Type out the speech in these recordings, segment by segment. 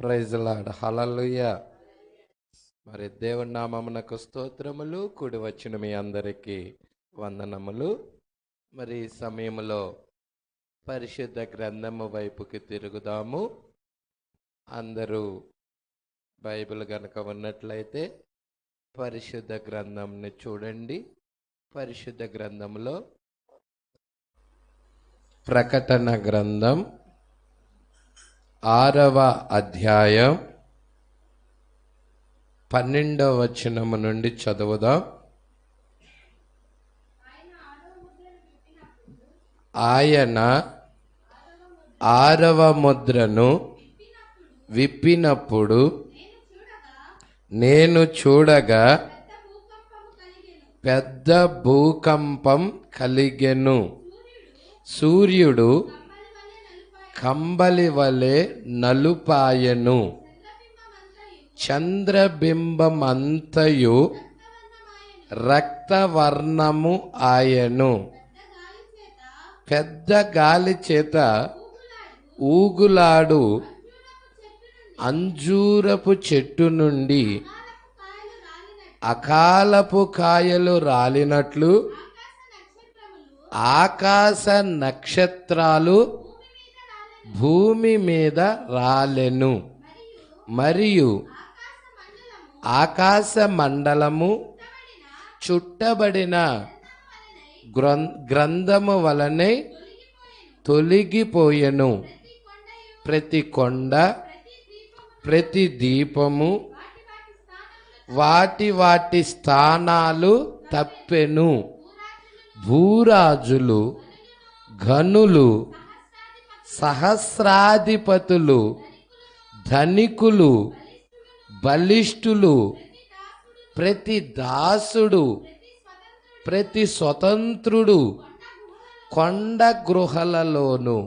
Praise Lord. హల్లెలూయా. మరి దేవుని నామమునకు స్తోత్రములు. కూడి వచ్చిన మీ అందరికీ వందనములు. మరి ఈ సమయంలో పరిశుద్ధ గ్రంథము వైపుకి తిరుగుదాము. అందరూ బైబిల్ గనక ఉన్నట్లయితే పరిశుద్ధ గ్రంథంని చూడండి. పరిశుద్ధ గ్రంథంలో ప్రకటన గ్రంథం 6వ అధ్యాయం 12వ వచనము నుండి చదువుదాం. ఆయన 6వ ముద్రను విప్పినప్పుడు నేను చూడగా పెద్ద భూకంపం కలిగెను. సూర్యుడు కంబలి వలె నలుపాయెను. చంద్రబింబమంతయు రక్తవర్ణము ఆయెను. పెద్ద గాలి చేత ఊగులాడు అంజూరపు చెట్టు నుండి అకాలపు కాయలు రాలినట్లు ఆకాశ నక్షత్రాలు భూమి మీద రాలెను. మరియు ఆకాశ మండలము చుట్టబడిన గ్రంథము వలనే తొలగిపోయెను. ప్రతి కొండ ప్రతి దీపము వాటి వాటి స్థానాలు తప్పెను. భూరాజులు, ఘనులు, సహస్రాధిపతులు, ధనికులు, బలిష్ఠులు, ప్రతి దాసుడు, ప్రతి స్వతంత్రుడు కొండ గృహలలోను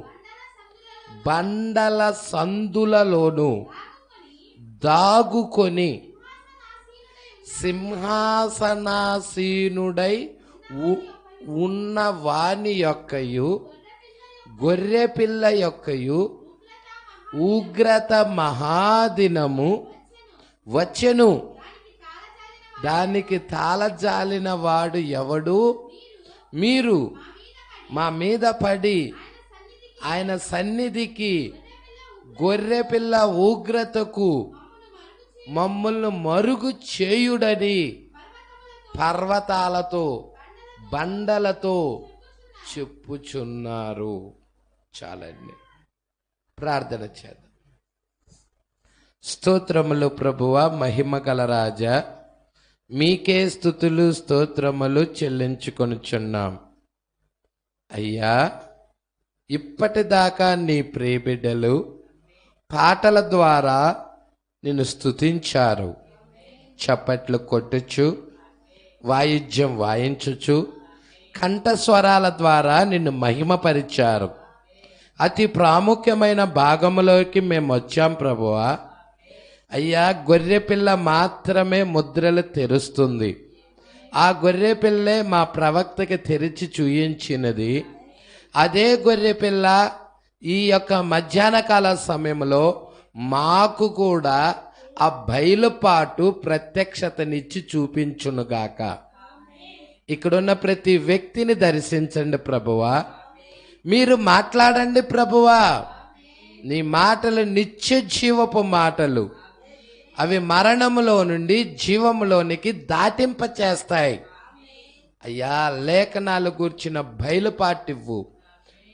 బండల సందులలోను దాగుకొని సింహాసనాసీనుడై ఉన్న వాని యొక్కయు గొర్రెపిల్ల యొక్కయు ఉగ్రత మహాదినము వచ్చెను. దానికి తాళజాలిన వాడు ఎవడు? మీరు మా మీద పడి ఆయన సన్నిధికి గొర్రెపిల్ల ఉగ్రతకు మమ్మల్ని మరుగు చేయుడని పర్వతాలతో బండలతో చెప్పుచున్నారు. చాలండి, ప్రార్థన చేద్దాం. స్తోత్రములు ప్రభువా, మహిమ గల రాజా, మీకే స్తుతులు స్తోత్రములు చెల్లించుకొనుచున్నాం. అయ్యా, ఇప్పటిదాకా నీ ప్రియబిడ్డలు పాటల ద్వారా నిన్ను స్తుతించారు. చప్పట్లు కొట్టుచు, వాయిద్యం వాయించుచు, కంఠస్వరాల ద్వారా నిన్ను మహిమపరిచారు. అతి ప్రాముఖ్యమైన భాగంలోకి మేము వచ్చాం ప్రభువా. అయ్యా, గొర్రెపిల్ల మాత్రమే ముద్రలు తెరుస్తుంది. ఆ గొర్రెపిల్లే మా ప్రవక్తకి తెరిచి చూయించినది. అదే గొర్రెపిల్ల ఈ యొక్క మధ్యాహ్న కాల సమయంలో మాకు కూడా ఆ బయలుపాటు ప్రత్యక్షతనిచ్చి చూపించునుగాక. ఇక్కడున్న ప్రతి వ్యక్తిని దర్శించండి ప్రభువా. మీరు మాట్లాడండి ప్రభువా. నీ మాటలు నిత్య జీవపు మాటలు. అవి మరణములో నుండి జీవములోనికి దాటింప చేస్తాయి. అయ్యా, లేఖనాలు గూర్చిన బయలుపాటివ్వు,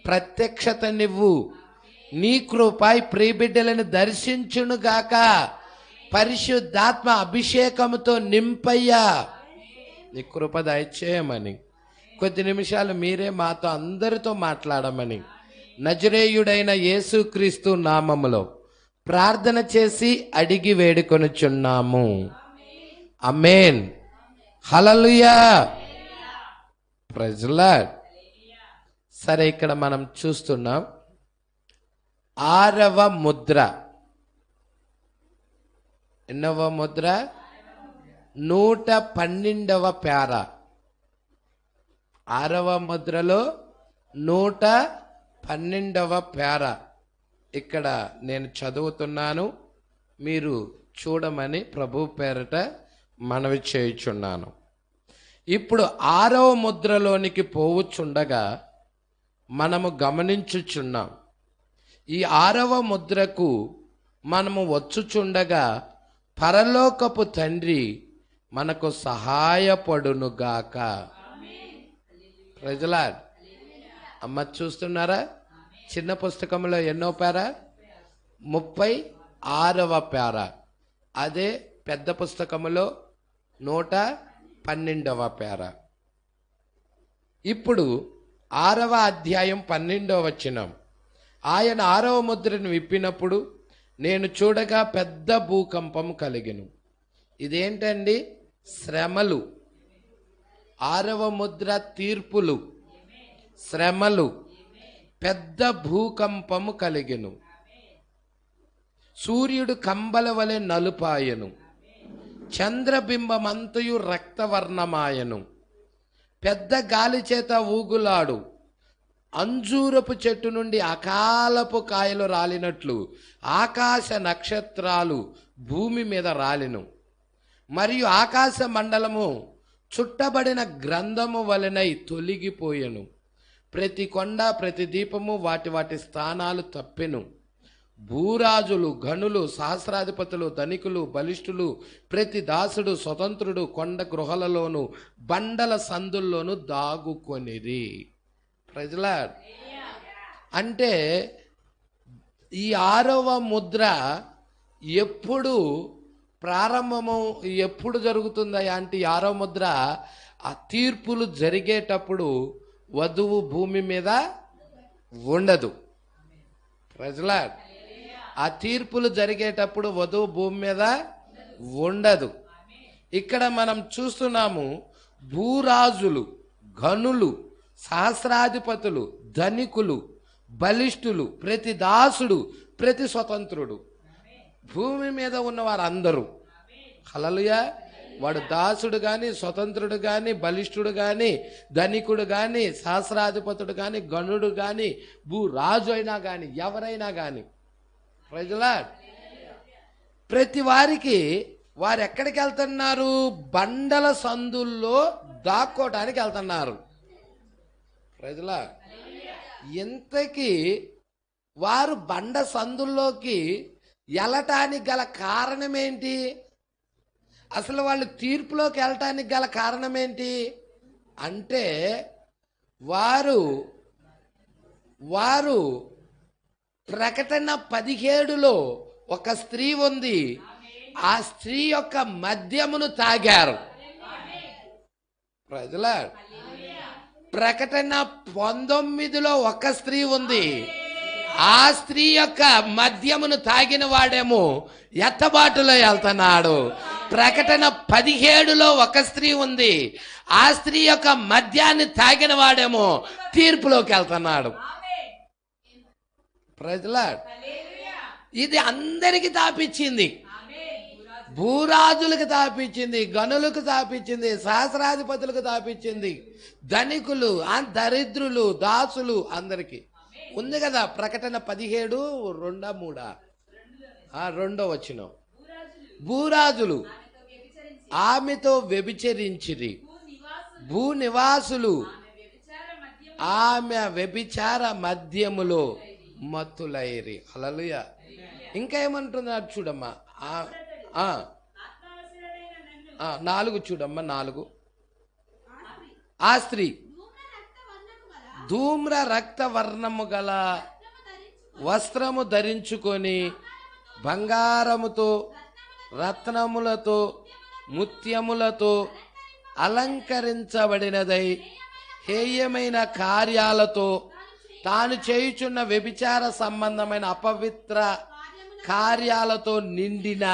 ప్రత్యక్షతనివ్వు. నీ కృప ప్రియబిడ్డలను దర్శించునుగాక. పరిశుద్ధాత్మ అభిషేకముతో నింపయ్యా. నీ కృప దయచేయమని, కొద్ది నిమిషాలు మీరే మాతో అందరితో మాట్లాడమని నజరేయుడైన యేసుక్రీస్తు నామములో ప్రార్థన చేసి అడిగి వేడుకొనుచున్నాము. ఆమేన్. హల్లెలూయా. Praise lord. సరే, ఇక్కడ మనం చూస్తున్నాం 6వ ముద్ర. ఎన్నవ ముద్ర? 112వ పేర. 6వ ముద్రలో 112వ పేర. ఇక్కడ నేను చదువుతున్నాను. మీరు చూడమని ప్రభు పేరట మనవి చేయుచున్నాను. ఇప్పుడు 6వ ముద్రలోనికి పోవుచుండగా మనము గమనించుచున్నాం. ఈ 6వ ముద్రకు మనము వచ్చుచుండగా పరలోకపు తండ్రి మనకు సహాయపడునుగాక. ప్రజలాడ్ అమ్మ చూస్తున్నారా? చిన్న పుస్తకంలో ఎన్నో పేర? 36వ పేర. అదే పెద్ద పుస్తకంలో 112వ పేర. ఇప్పుడు 6వ అధ్యాయం 12వ వచనం. ఆయన 6వ ముద్రను విప్పినప్పుడు నేను చూడగా పెద్ద భూకంపం కలిగెను. ఇదేంటండి? శ్రమలు. 6వ ముద్ర తీర్పులు, శ్రమలు. పెద్ద భూకంపము కలిగెను. సూర్యుడు కంబల వలె నలుపాయను, చంద్రబింబమంతయు రక్తవర్ణమాయను. పెద్ద గాలి చేత ఊగులాడు అంజూరపు చెట్టు నుండి అకాలపు కాయలు రాలినట్లు ఆకాశ నక్షత్రాలు భూమి మీద రాలిను. మరియు ఆకాశ మండలము చుట్టబడిన గ్రంథము వలెనై తొలగిపోయెను. ప్రతి కొండ ప్రతి దీపము వాటి వాటి స్థానాలు తప్పెను. భూరాజులు, గనులు, సహస్రాధిపతులు, ధనికులు, బలిష్ఠులు, ప్రతి దాసుడు, స్వతంత్రుడు కొండ గృహలలోను బండల సందుల్లోనూ దాగుకొనిరి. ప్రజలా అంటే ఈ 6వ ముద్ర ఎప్పుడు ప్రారంభము, ఎప్పుడు జరుగుతుందా అంటే 6వ ముద్ర ఆ తీర్పులు జరిగేటప్పుడు వధువు భూమి మీద ఉండదు. ప్రజలా ఆ తీర్పులు జరిగేటప్పుడు వధువు భూమి మీద ఉండదు. ఇక్కడ మనం చూస్తున్నాము భూరాజులు, గనులు, సహస్రాధిపతులు, ధనికులు, బలిష్ఠులు, ప్రతి దాసుడు, ప్రతి స్వతంత్రుడు, భూమి మీద ఉన్నవారు అందరూ. హల్లెలూయా. వాడు దాసుడు కానీ, స్వతంత్రుడు కానీ, బలిష్ఠుడు కానీ, ధనికుడు కానీ, సహస్రాధిపతుడు కానీ, గణుడు కానీ, భూరాజు అయినా కానీ, ఎవరైనా కానీ. ప్రజలా ప్రతి వారికి వారు ఎక్కడికి వెళ్తున్నారు? బండల సందుల్లో దాక్కోటానికి వెళ్తున్నారు. ప్రజలా ఇంతకీ వారు బండ సందుల్లోకి వెళ్ళటానికి గల కారణం ఏంటి? అసలు వాళ్ళు తీర్పులోకి వెళ్ళటానికి గల కారణం ఏంటి అంటే వారు ప్రకటన 17లో ఒక స్త్రీ ఉంది. ఆ స్త్రీ యొక్క మద్యమును తాగారు. ప్రజలా ప్రకటన 19లో ఒక స్త్రీ ఉంది. ఆ స్త్రీ యొక్క మద్యమును తాగిన వాడేమో ఎత్తబాటులో వెళ్తున్నాడు. ప్రకటన 17లో ఒక స్త్రీ ఉంది. ఆ స్త్రీ యొక్క మద్యాన్ని తాగిన వాడేమో తీర్పులోకి వెళ్తున్నాడు. ప్రజలా ఇది అందరికి తాపిచ్చింది. భూరాజులకు తాపిచ్చింది, గనులకు తాపిచ్చింది, సహస్రాధిపతులకు తాపిచ్చింది, ధనికులు, దరిద్రులు, దాసులు అందరికి ఉంది కదా. ప్రకటన 17:2-3 వచనం. భూరాజులు ఆమెతో వ్యభిచరించిరి, భూనివాసులు ఆమె వ్యభిచార మద్యములో మత్తులైరి. హల్లెలూయా. ఇంకా ఏమంటున్నారు చూడమ్మా. 4 చూడమ్మా. 4 ఆ స్త్రీ ధూమ్ర రక్త వర్ణము గల వస్త్రము ధరించుకొని బంగారముతో, రత్నములతో, ముత్యములతో అలంకరించబడినదై హేయమైన కార్యాలతో తాను చేయుచున్న వ్యభిచార సంబంధమైన అపవిత్ర కార్యాలతో నిండిన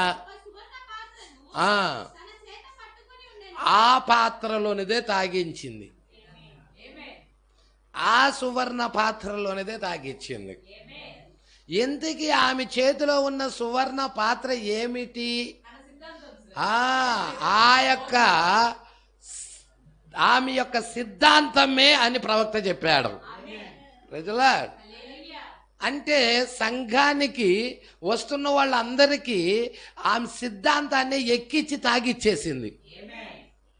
ఆ పాత్రలోనిదే తాగించింది. ఆ సువర్ణ పాత్రలోనిదే తాగించింది. ఇంతకీ ఆమె చేతిలో ఉన్న సువర్ణ పాత్ర ఏమిటి? ఆమె యొక్క సిద్ధాంతమే అని ప్రవక్త చెప్పాడు. ప్రజలా అంటే సంఘానికి వస్తున్న వాళ్ళందరికీ ఆమె సిద్ధాంతాన్ని ఎక్కించి తాగిచ్చేసింది.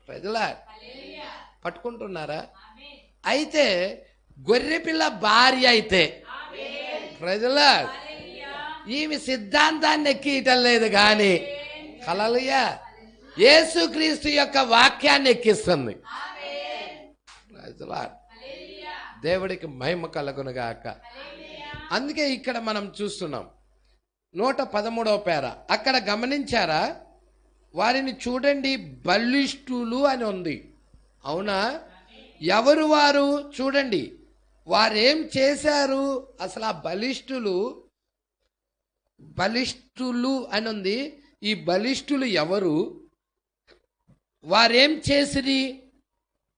ప్రజల పట్టుకుంటున్నారా? అయితే గొర్రెపిల్ల భార్య అయితే ప్రజల ఈమె సిద్ధాంతాన్ని ఎక్కియటం లేదు కానీ హల్లెలూయా యేసుక్రీస్తు యొక్క వాక్యాన్ని ఎక్కిస్తుంది. దేవుడికి మహిమ కలుగునుగాక. అందుకే ఇక్కడ మనం చూస్తున్నాం 113వ పేర. అక్కడ గమనించారా? వారిని చూడండి బలిష్ఠులు అని ఉంది. అవునా? ఎవరు వారు? చూడండి వారేం చేశారు అసలు. ఆ బలిష్ఠులు అని ఉంది. ఈ బలిష్ఠులు ఎవరు? వారేం చేసిరి?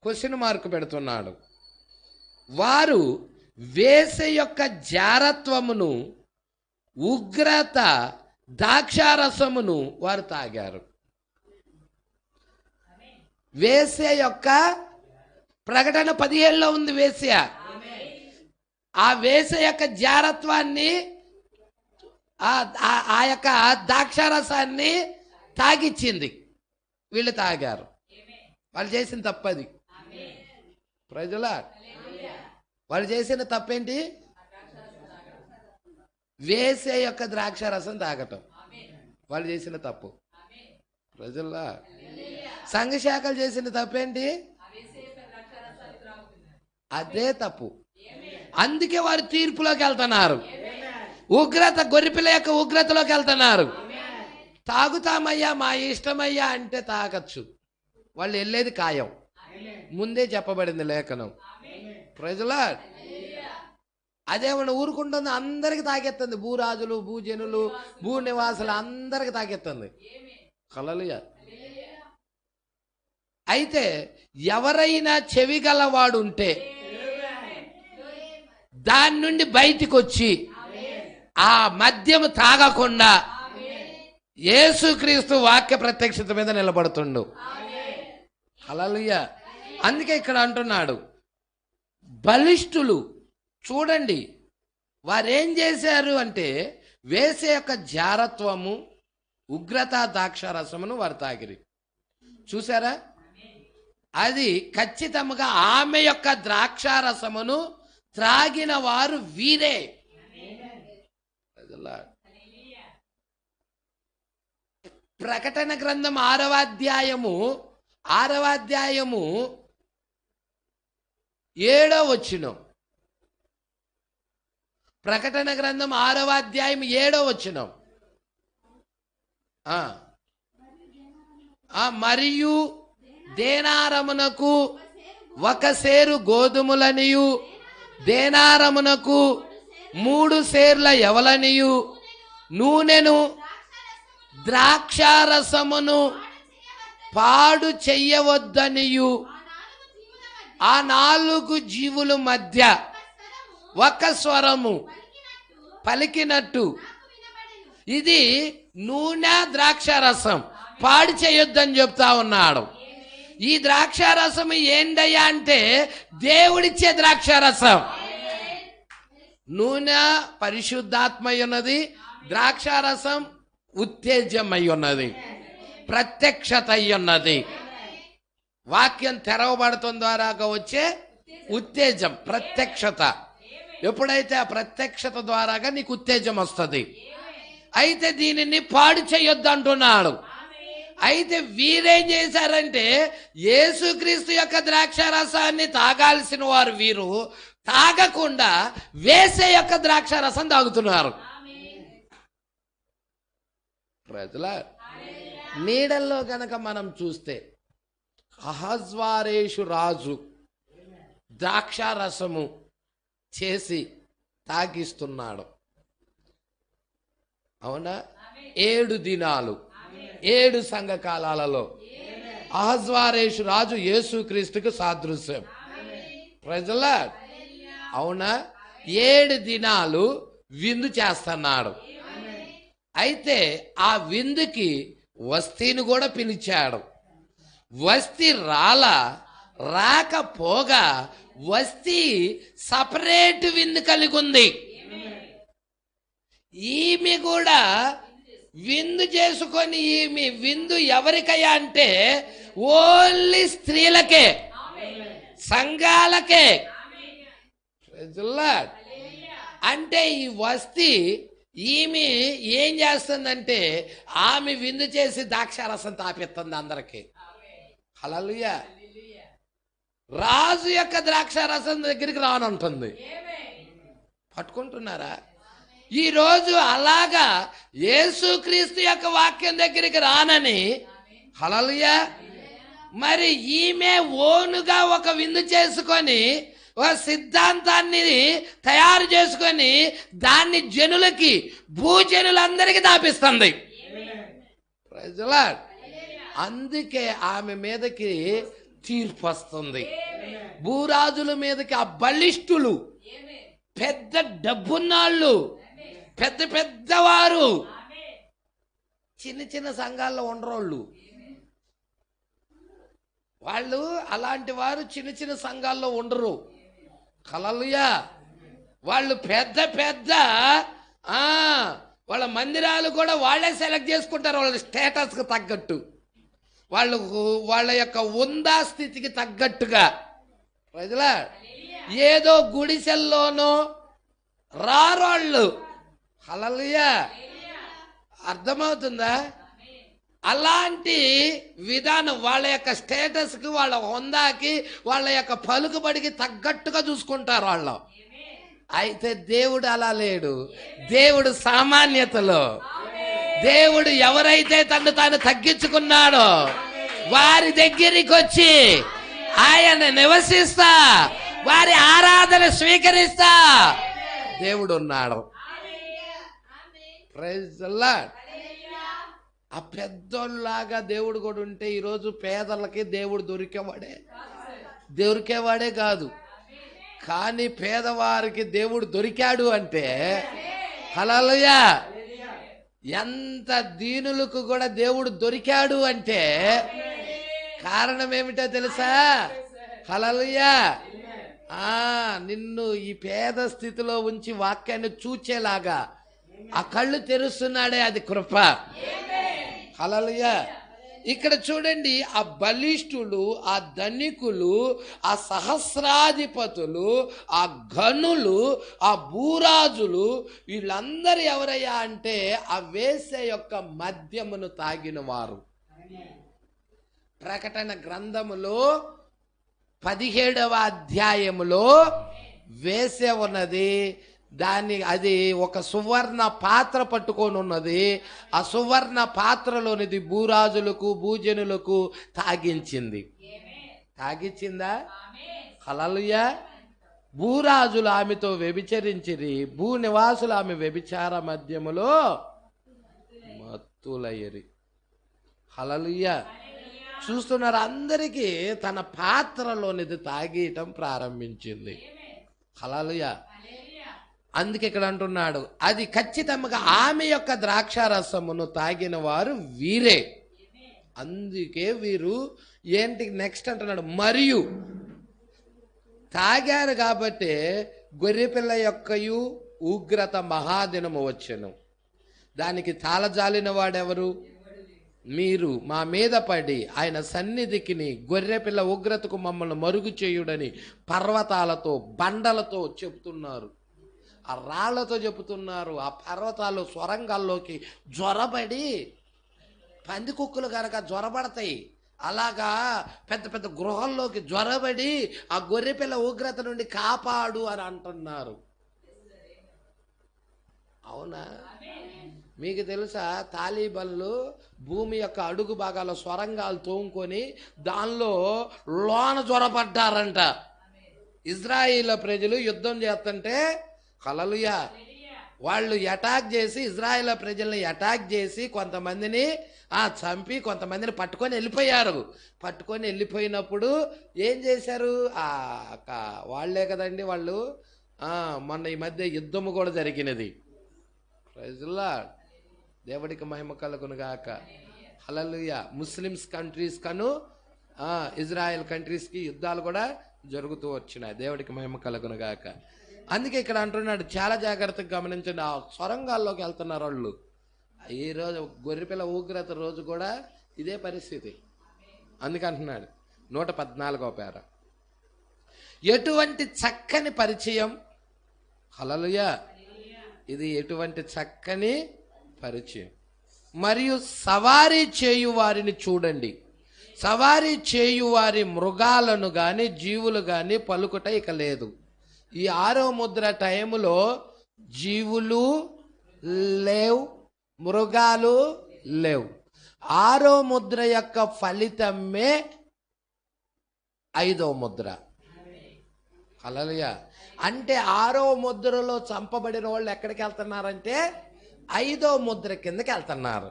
క్వశ్చన్ మార్క్ పెడుతున్నాడు. వారు వేసే యొక్క జారత్వమును, ఉగ్రత, ద్రాక్షారసమును వారు తాగారు. వేసే యొక్క ప్రకటన 17లో ఉంది. వేసే ఆ వేసే యొక్క జారత్వాన్ని, ఆ యొక్క ద్రాక్షారసాన్ని తాగిచ్చింది. వీళ్ళు తాగారు. వాళ్ళు చేసిన తప్పది. ప్రజల వాళ్ళు చేసిన తప్పేంటి? వేసే యొక్క ద్రాక్షారసం తాగటం వాళ్ళు చేసిన తప్పు. ప్రజల సంఘశాఖలు చేసిన తప్పేంటి? అదే తప్పు. అందుకే వారు తీర్పులోకి వెళ్తున్నారు. ఉగ్రత, గొర్రెపిల్ల యొక్క ఉగ్రతలోకి వెళ్తున్నారు. తాగుతామయ్యా, మా ఇష్టమయ్యా అంటే తాగచ్చు. వాళ్ళు వెళ్ళేది ఖాయం. ముందే చెప్పబడింది లేఖనం. ప్రజల అదేమన్నా ఊరుకుంటుంది, అందరికి తాకెత్తుంది. భూరాజులు, భూజనులు, భూ నివాసులు అందరికి తాకెత్తుంది. హల్లెలూయా. అయితే ఎవరైనా చెవి గలవాడు ఉంటే దాని నుండి బయటికి వచ్చి ఆ మద్యము తాగకుండా యేసుక్రీస్తు వాక్య ప్రత్యక్షత మీద నిలబడుతుండు. హల్లెలూయా. అందుకే ఇక్కడ అంటున్నాడు బలిష్ఠులు. చూడండి వారేం చేశారు అంటే వేసే యొక్క జారత్వము, ఉగ్రత, ద్రాక్షారసమును వారు తాగిరి. చూసారా? అది ఖచ్చితంగా ఆమె యొక్క ద్రాక్షారసమును త్రాగిన వారు వీరే. ప్రకటన గ్రంథం 6వ అధ్యాయము 7వ వచనం. ప్రకటన గ్రంథం 6వ అధ్యాయం 7వ వచనం. మరియు దేనారమునకు 1 సేరు గోధుమలనియు, దేనారమునకు 3 సేర్ల యవలనియు, నూనెను, ద్రాక్షారసమును పాడు చెయ్యవద్దనియు ఆ 4 జీవుల మధ్య 1 స్వరము పలికినట్టు. ఇది నూనె, ద్రాక్షారసం పాడు చేయొద్దని చెప్తా ఉన్నాడు. ఈ ద్రాక్షారసం ఏంటయ్యా అంటే దేవుడిచ్చే ద్రాక్షారసం. నూనె పరిశుద్ధాత్మై ఉన్నది, ద్రాక్షారసం ఉత్తేజమై ఉన్నది, ప్రత్యక్షత అయి ఉన్నది. వాక్యం తెరవబడటం ద్వారా వచ్చే ఉత్తేజం, ప్రత్యక్షత. ఎప్పుడైతే ఆ ప్రత్యక్షత ద్వారాగా నీకు ఉత్తేజం వస్తుంది. అయితే దీనిని పాడు చేయొద్దు అంటున్నాడు. అయితే వీరేం చేశారంటే యేసుక్రీస్తు యొక్క ద్రాక్షారసాన్ని తాగాల్సిన వారు వీరు తాగకుండా వేసే యొక్క ద్రాక్షారసం తాగుతున్నారు. ప్రజల నీడల్లో గనక మనం చూస్తే అహజ్వారేషు రాజు ద్రాక్షారసము చేసి తాగిస్తున్నాడు. అవునా? 7 దినాలు, 7 సంఘకాలాలలో అహజ్వారేషు రాజు యేసుక్రీస్తుకు సాదృశ్యం. ప్రజల అవునా? 7 దినాలు విందు చేస్తున్నాడు. అయితే ఆ విందుకి వస్తీని కూడా పిలిచాడు. వస్తీ రాకపోగా వస్తీ సపరేట్ విందు కలిగి ఉంది. ఈమె కూడా విందు చేసుకొని, ఈమె విందు ఎవరికయ్యా అంటే ఓన్లీ స్త్రీలకే, సంఘాలకే. అంటే ఈ వస్తి ఈమె ఏం చేస్తుందంటే ఆమె విందు చేసి ద్రాక్షారసం తాపిస్తుంది అందరికి. హల్లెలూయా. రాజు యొక్క ద్రాక్షారసం దగ్గరికి రానంటుంది. పట్టుకుంటున్నారా? ఈరోజు అలాగా యేసుక్రీస్తు యొక్క వాక్యం దగ్గరికి రానని, హల్లెలూయా, మరి ఈమె ఓనుగా ఒక విందు చేసుకొని ఒక సిద్ధాంతాన్ని తయారు చేసుకొని దాన్ని జనులకి, భూజనులందరికీ దాపిస్తుంది. Praise the Lord. అందుకే ఆమె మీదకి తీర్పు వస్తుంది. భూరాజుల మీదకి ఆ బలిష్ఠులు, పెద్ద డబ్బున్నాళ్ళు, పెద్ద పెద్దవారు, చిన్న చిన్న సంఘాల్లో ఉండరోళ్ళు, వాళ్ళు అలాంటి వారు చిన్న చిన్న సంఘాల్లో ఉండరు. హల్లెలూయా. వాళ్ళు పెద్ద పెద్ద వాళ్ళ మందిరాలు కూడా వాళ్ళే సెలెక్ట్ చేసుకుంటారు, వాళ్ళ స్టేటస్కి తగ్గట్టు, వాళ్ళ యొక్క ఉందా స్థితికి తగ్గట్టుగా. ప్రజలా ఏదో గుడిసెల్లోనో రారోళ్ళు. హల్లెలూయా. అర్థమవుతుందా? అలాంటి విధానం వాళ్ళ యొక్క స్టేటస్కి, వాళ్ళ హోదాకి, వాళ్ళ యొక్క పలుకుబడికి తగ్గట్టుగా చూసుకుంటారు వాళ్ళు. అయితే దేవుడు అలా లేడు. దేవుడు సామాన్యతలో, దేవుడు ఎవరైతే తను తాను తగ్గించుకున్నాడో వారి దగ్గరికి వచ్చి ఆయన నివసిస్తా, వారి ఆరాధన స్వీకరిస్తా దేవుడు ఉన్నాడు. Praise the Lord. ఆ పెద్దోళ్ళలాగా దేవుడు కూడా ఉంటే ఈరోజు పేదలకి దేవుడు దొరికేవాడే కాదు. కానీ పేదవారికి దేవుడు దొరికాడు అంటే, హల్లెలూయా, ఎంత దీనులకు కూడా దేవుడు దొరికాడు అంటే కారణం ఏమిటో తెలుసా? హల్లెలూయా. నిన్ను ఈ పేద స్థితిలో ఉంచి వాక్యాన్ని చూచేలాగా ఆ కళ్ళు తెరుస్తున్నాడే, అది కృప. హల్లెలూయా. ఇక్కడ చూడండి, ఆ బలిష్ఠులు, ఆ ధనికులు, ఆ సహస్రాధిపతులు, ఆ ఘనులు, ఆ భూరాజులు, వీళ్ళందరూ ఎవరయ్యా అంటే ఆ వేశ్య యొక్క మద్యమును తాగిన వారు. ప్రకటన గ్రంథములో 17వ అధ్యాయములో వేశ్య ఉన్నది. అది ఒక సువర్ణ పాత్ర పట్టుకొని ఉన్నది. ఆ సువర్ణ పాత్రలోనిది భూరాజులకు, భూజనులకు తాగించిందా? హల్లెలూయా. భూరాజులు ఆమెతో వ్యభిచరించిరి, భూ నివాసులు ఆమె వ్యభిచార మధ్యములో మత్తులయ్యరి. హల్లెలూయా. చూస్తున్నారు, అందరికీ తన పాత్రలోనిది తాగీయటం ప్రారంభించింది. హల్లెలూయా. అందుకే ఇక్కడ అంటున్నాడు, అది ఖచ్చితంగా ఆమె యొక్క ద్రాక్షారసమును తాగిన వారు వీరే. అందుకే వీరు ఏంటి నెక్స్ట్ అంటున్నాడు, మరియు తాగారు కాబట్టి గొర్రెపిల్ల యొక్కయు ఉగ్రత మహాదినము వచ్చెను. దానికి తాళజాలిన వాడెవరు? మీరు మా మీద పడి ఆయన సన్నిధికిని గొర్రెపిల్ల ఉగ్రతకు మమ్మల్ని మరుగు చేయుడని పర్వతాలతో, బండలతో చెప్తున్నారు. ఆ రాళ్లతో చెబుతున్నారు. ఆ పర్వతాలు స్వరంగాల్లోకి జ్వరబడి, పంది కుక్కలు కనుక జ్వరబడతాయి, అలాగా పెద్ద పెద్ద గృహల్లోకి జ్వరబడి ఆ గొర్రెపిల్ల ఉగ్రత నుండి కాపాడు అని అంటున్నారు. అవునా? మీకు తెలుసా, తాలిబన్లు భూమి యొక్క అడుగు భాగాల స్వరంగాలు తోముకొని దానిలో లోన జ్వరపడ్డారంట. ఇజ్రాయిల్ ప్రజలు యుద్ధం చేస్తుంటే, హల్లెలూయా, వాళ్ళు అటాక్ చేసి, ఇజ్రాయిల్ ప్రజల్ని అటాక్ చేసి కొంతమందిని చంపి కొంతమందిని పట్టుకొని వెళ్ళిపోయారు. పట్టుకొని వెళ్ళిపోయినప్పుడు ఏం చేశారు? వాళ్లే కదండి వాళ్ళు. మొన్న ఈ మధ్య యుద్ధము కూడా జరిగినది. Praise the Lord. దేవుడికి మహిమ కలుగును గాక. హల్లెలూయా. ముస్లిమ్స్ కంట్రీస్ కను ఇజ్రాయెల్ కంట్రీస్కి యుద్ధాలు కూడా జరుగుతూ వచ్చినాయి. దేవుడికి మహిమ కలుగును గాక. అందుకే ఇక్కడ అంటున్నాడు, చాలా జాగ్రత్తగా గమనించండి. ఆ సొరంగాల్లోకి వెళ్తున్నారు వాళ్ళు. ఈ రోజు గొర్రెపిల్ల ఉగ్రత రోజు కూడా ఇదే పరిస్థితి. అందుకంటున్నాడు 114వ పేర, ఎటువంటి చక్కని పరిచయం. హల్లెలూయా. ఇది ఎటువంటి చక్కని పరిచయం. మరియు సవారీ చేయు వారిని చూడండి. సవారీ చేయు వారి మృగాలను గాని జీవులు గాని పలుకుట ఇక లేదు. ఈ 6వ ముద్ర టైములో జీవులు లేవు, మృగాలు లేవు. 6వ ముద్ర యొక్క ఫలితమే 5వ ముద్ర. హల్లెలూయా. అంటే 6వ ముద్రలో చంపబడిన వాళ్ళు ఎక్కడికి వెళ్తున్నారంటే 5వ ముద్ర కిందకి వెళ్తున్నారు,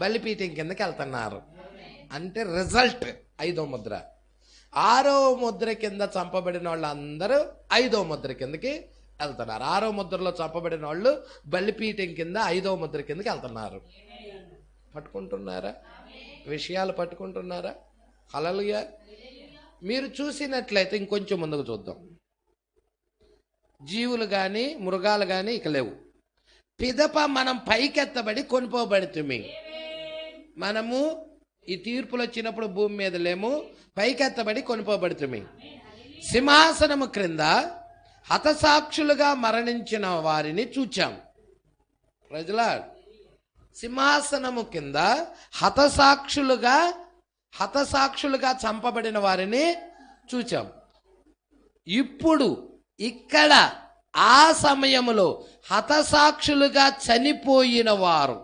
బలిపీఠం కిందకి వెళ్తున్నారు. అంటే రిజల్ట్ 5వ ముద్ర. 6వ ముద్ర కింద చంపబడిన వాళ్ళు అందరూ 5వ ముద్ర కిందకి వెళ్తున్నారు. 6వ ముద్రలో చంపబడిన వాళ్ళు బలిపీఠం కింద 5వ ముద్ర కిందకి వెళ్తున్నారు. పట్టుకుంటున్నారా? విషయాలు పట్టుకుంటున్నారా? హల్లెలూయా. మీరు చూసినట్లయితే ఇంకొంచెం ముందుకు చూద్దాం. జీవులు కానీ మృగాలు కానీ ఇక లేవు. పిదప మనం పైకెత్తబడి కొనిపోబడుతుంది. మనము ఈ తీర్పులు వచ్చినప్పుడు భూమి మీద లేము, పైకెత్తబడి కొనిపోబడుతుంది. సింహాసనము క్రింద హతసాక్షులుగా మరణించిన వారిని చూచాం. ప్రజలా, సింహాసనము కింద హతసాక్షులుగా చంపబడిన వారిని చూచాం. ఇప్పుడు ఇక్కడ ఆ సమయములో హతసాక్షులుగా చనిపోయిన వారు,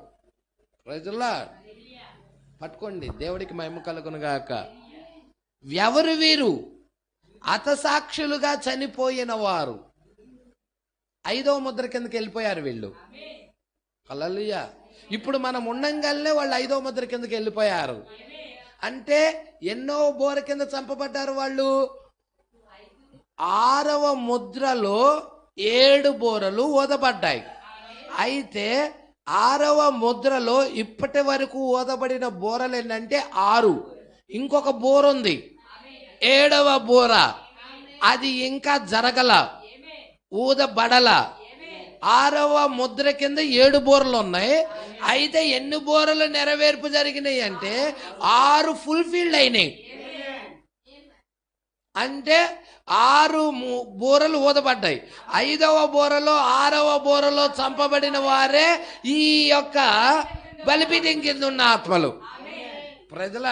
ప్రజలా పట్టుకోండి, దేవుడికి మహిమ కలుగును గాక. ఎవరు వీరు? హతసాక్షులుగా చనిపోయిన వారు 5వ ముద్ర కిందకి వెళ్ళిపోయారు వీళ్ళు. హల్లెలూయా. ఇప్పుడు మనం ఉండంగానే వాళ్ళు 5వ ముద్ర కిందకి వెళ్ళిపోయారు. అంటే ఎన్నో బోర కింద చంపబడ్డారు వాళ్ళు. 6వ ముద్రలో 7 బోరలు ఊదబడ్డాయి. అయితే 6వ ముద్రలో ఇప్పటి వరకు ఊదబడిన బోరలు ఏంటంటే 6. ఇంకొక బోర ఉంది, 7వ బోర. అది ఇంకా జరగల, ఊదబడల. 6వ ముద్ర కింద 7 బోరలు ఉన్నాయి. అయితే ఎన్ని బోరలు నెరవేర్పు జరిగినాయి అంటే 6 ఫుల్ఫిల్డ్ అయినాయి. అంటే 6 బోరలు ఊదబడ్డాయి. 5వ బోరలో 6వ బోరలో చంపబడిన వారే ఈ యొక్క బలిపీఠం కింద ఉన్న ఆత్మలు. ప్రజల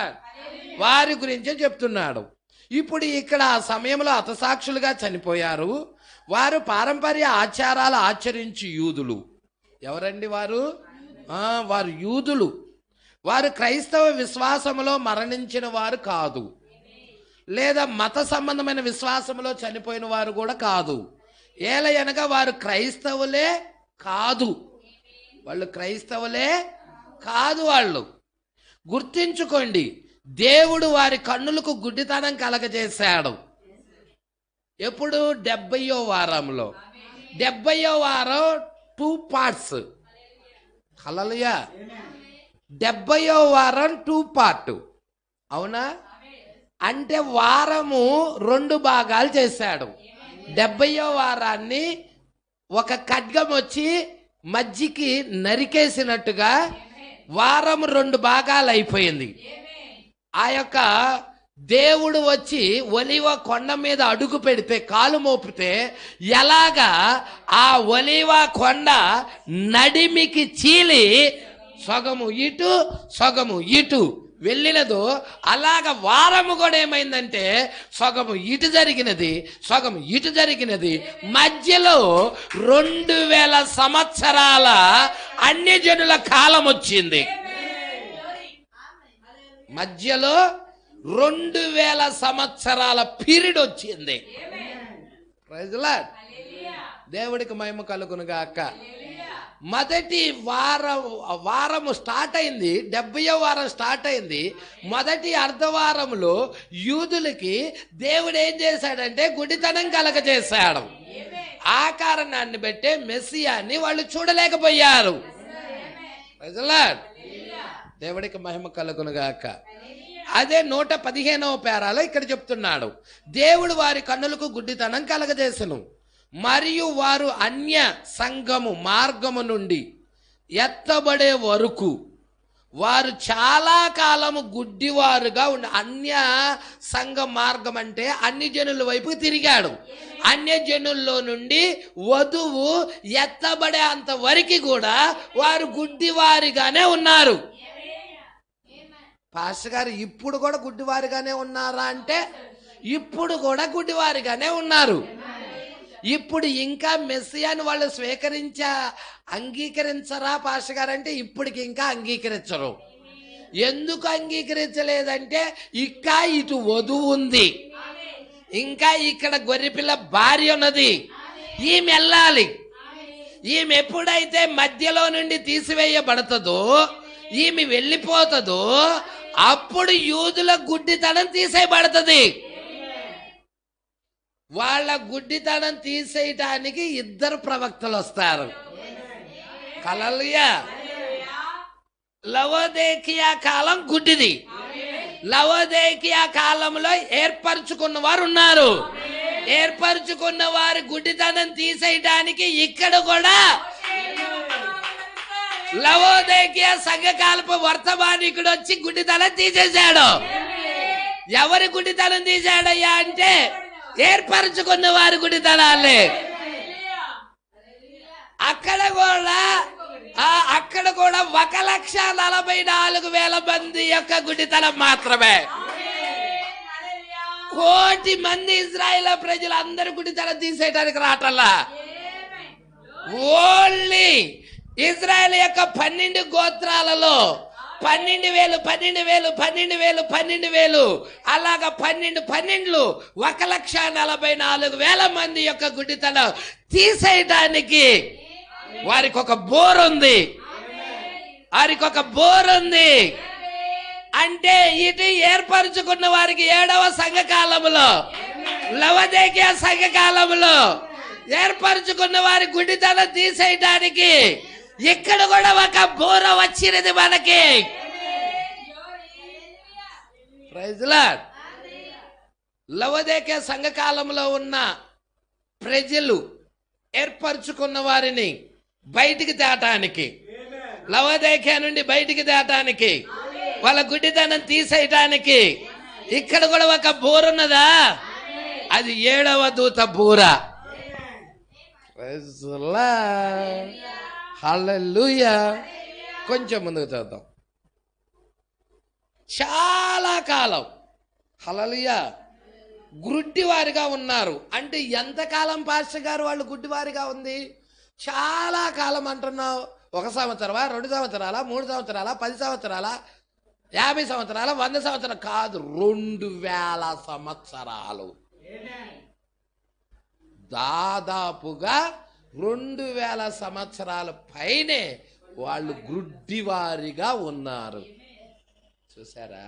వారి గురించే చెప్తున్నాడు. ఇప్పుడు ఇక్కడ ఆ సమయంలో హతసాక్షులుగా చనిపోయారు. వారు పారంపర్య ఆచారాలు ఆచరించి యూదులు. ఎవరండి వారు? వారు యూదులు. వారు క్రైస్తవ విశ్వాసములో మరణించిన వారు కాదు, లేదా మత సంబంధమైన విశ్వాసంలో చనిపోయిన వారు కూడా కాదు. ఏలయనగా వారు క్రైస్తవులే కాదు. వాళ్ళు క్రైస్తవులే కాదు. వాళ్ళు గుర్తించుకోండి, దేవుడు వారి కన్నులకు గుడ్డితనం కలగజేశాడు. ఎప్పుడు? 70వ వారంలో. 70వ వారం 2 పార్ట్స్. హల్లెలూయా. 70వ వారం 2 పార్ట్. అవునా? అంటే వారము 2 భాగాలు చేశాడు. 70వ వారాన్ని ఒక ఖడ్గం వచ్చి మధ్యకి నరికేసినట్టుగా వారం 2 భాగాలు అయిపోయింది. ఆ యొక్క దేవుడు వచ్చి ఒలీవ కొండ మీద అడుగు పెడితే, కాలు మోపితే ఎలాగా ఆ ఒలీవ కొండ నడిమికి చీలి సగము ఇటు సగము ఇటు వెళ్ళినదో, అలాగ వారము కూడా ఏమైందంటే సగము ఇటు జరిగినది, సగము ఇటు జరిగినది. మధ్యలో 2000 సంవత్సరాల అన్య జనుల కాలం వచ్చింది. మధ్యలో 2000 సంవత్సరాల పీరియడ్ వచ్చింది. దేవుడికి మహిమ కలుగును గాక. మొదటి వారము స్టార్ట్ అయింది, 70వ వారం స్టార్ట్ అయింది. మొదటి అర్ధవారంలో యూదులకి దేవుడు ఏం చేశాడంటే గుడితనం కలగజేశాడు. ఆ కారణాన్ని బట్టే మెస్సియాని వాళ్ళు చూడలేకపోయారు. దేవుడికి మహిమ కలుగును గాక. అదే 115వ పేరాలో ఇక్కడ చెప్తున్నాడు, దేవుడు వారి కన్నులకు గుడ్డితనం కలగజేసెను, మరియు వారు అన్య సంఘము మార్గము నుండి ఎత్తబడే వరకు వారు చాలా కాలము గుడ్డివారుగా ఉండి, అన్య సంఘ మార్గం అంటే అన్ని జనుల వైపు తిరిగాడు. అన్య జనుల్లో నుండి వధువు ఎత్తబడే అంత వరకు కూడా వారు గుడ్డివారిగానే ఉన్నారు. పాస్టర్ గారు ఇప్పుడు కూడా గుడ్డివారిగానే ఉన్నారా అంటే ఇప్పుడు కూడా గుడ్డివారిగానే ఉన్నారు. ఇప్పుడు ఇంకా మెస్సియాని వాళ్ళు అంగీకరించరా పాస్టర్ గారు అంటే ఇప్పటికి ఇంకా అంగీకరించరు. ఎందుకు అంగీకరించలేదంటే ఇంకా ఇటు వధువు ఉంది, ఇంకా ఇక్కడ గొర్రెపిల్ల భార్య ఉన్నది, ఈమె వెళ్ళాలి. ఈమె ఎప్పుడైతే మధ్యలో నుండి తీసివేయబడుతుందో, ఈమె వెళ్ళిపోతుందో, అప్పుడు యూదుల గుడ్డితనం తీసేయబడుతుంది. వాళ్ళ గుడ్డితనం తీసేయటానికి ఇద్దరు ప్రవక్తలు వస్తారు. హల్లెలూయా. లవోదికీయ కాలం గుడ్డిది. లవోదికీయ కాలంలో ఏర్పరచుకున్న వారు ఉన్నారు. ఏర్పరచుకున్న వారి గుడ్డితనం తీసేయటానికి ఇక్కడ కూడా లవోదికీయ సంఘకాలపు వర్తమానికుడు వచ్చి గుడ్డితనం తీసేశాడు. ఎవరి గుడ్డితనం తీశాడయ్యా అంటే ఏర్పరచుకున్న వారి గుడ్డితనాలే. అక్కడ కూడా 1,44,000 మంది యొక్క గుడ్డితనం మాత్రమే. 1,000,000 మంది ఇజ్రాయేల్ ప్రజలందరూ గుడ్డితనం తీసేయడానికి రావటల్లా. ఓన్లీ ఇజ్రాయేల్ యొక్క 12 గోత్రాలలో 12,000 అలాగా 12 1,44,000 మంది యొక్క గుడ్డితనం తీసేయడానికి వారికి ఒక బోర్ ఉంది. అంటే ఇటు ఏర్పరచుకున్న వారికి 7వ సంఘకాలంలో, లవోదికీయ సంఘకాలంలో ఏర్పరచుకున్న వారి గుడ్డితనం తీసేయడానికి ఇక్కడ కూడా ఒక బోర వచ్చినది మనకి. Praise lord. లవోదికీయ సంఘకాలంలో ఉన్న ప్రజలు ఏర్పరచుకున్న వారిని బయటికి తేటానికి, లవోదికీయ నుండి బయటికి తేటానికి, వాళ్ళ గుడ్డితనం తీసేయటానికి ఇక్కడ కూడా ఒక బోర ఉన్నదా? అది 7వ దూత బూర. Praise Lord. హల్లెలూయా. కొంచెం ముందుకు చూద్దాం. చాలా కాలం హల్లెలూయా గుడ్డివారిగా ఉన్నారు. అంటే ఎంతకాలం పాస్టర్ గారు వాళ్ళు గుడ్డివారిగా ఉంది? చాలా కాలం అంటున్నావు. 1 సంవత్సరమా, 2 సంవత్సరాల, 3 సంవత్సరాల, 10 సంవత్సరాల, 50 సంవత్సరాల, 100 సంవత్సరాలు కాదు, 2000 సంవత్సరాలు. దాదాపుగా 2000 సంవత్సరాల పైనే వాళ్ళు గుడ్డివారిగా ఉన్నారు. చూసారా?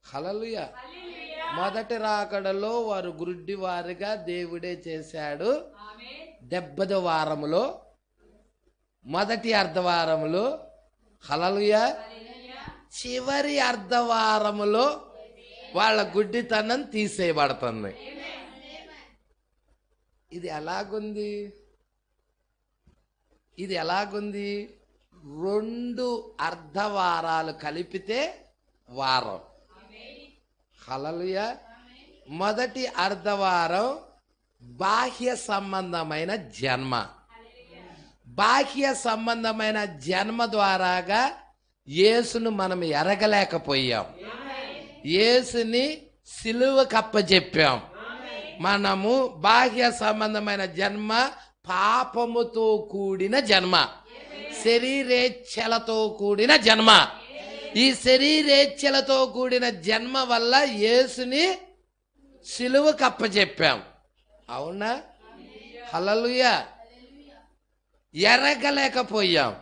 హల్లెలూయా. మొదటి రాకడలో వారు గుడ్డివారిగా దేవుడే చేశాడు. 70వ వారములో, మొదటి అర్ధవారములో, హల్లెలూయా, చివరి అర్ధవారములో వాళ్ళ గుడ్డితనం తీసేయబడుతుంది. ఇది ఎలాగుంది? 2 అర్ధవారాలు కలిపితే వారం. హల్లెలూయా. మొదటి అర్ధవారం బాహ్య సంబంధమైన జన్మ. బాహ్య సంబంధమైన జన్మ ద్వారాగా యేసును మనం ఎరగలేకపోయాం. యేసుని సిలువకు అప్పజెప్పాం. మనము బాహ్య సంబంధమైన జన్మ పాపముతో కూడిన జన్మ, శరీరేచ్ఛలతో కూడిన జన్మ. ఈ శరీరేచ్ఛలతో కూడిన జన్మ వల్ల యేసుని సిలువకు అప్పజెప్పాం. అవునా? హల్లెలూయా. ఎరగలేకపోయాం.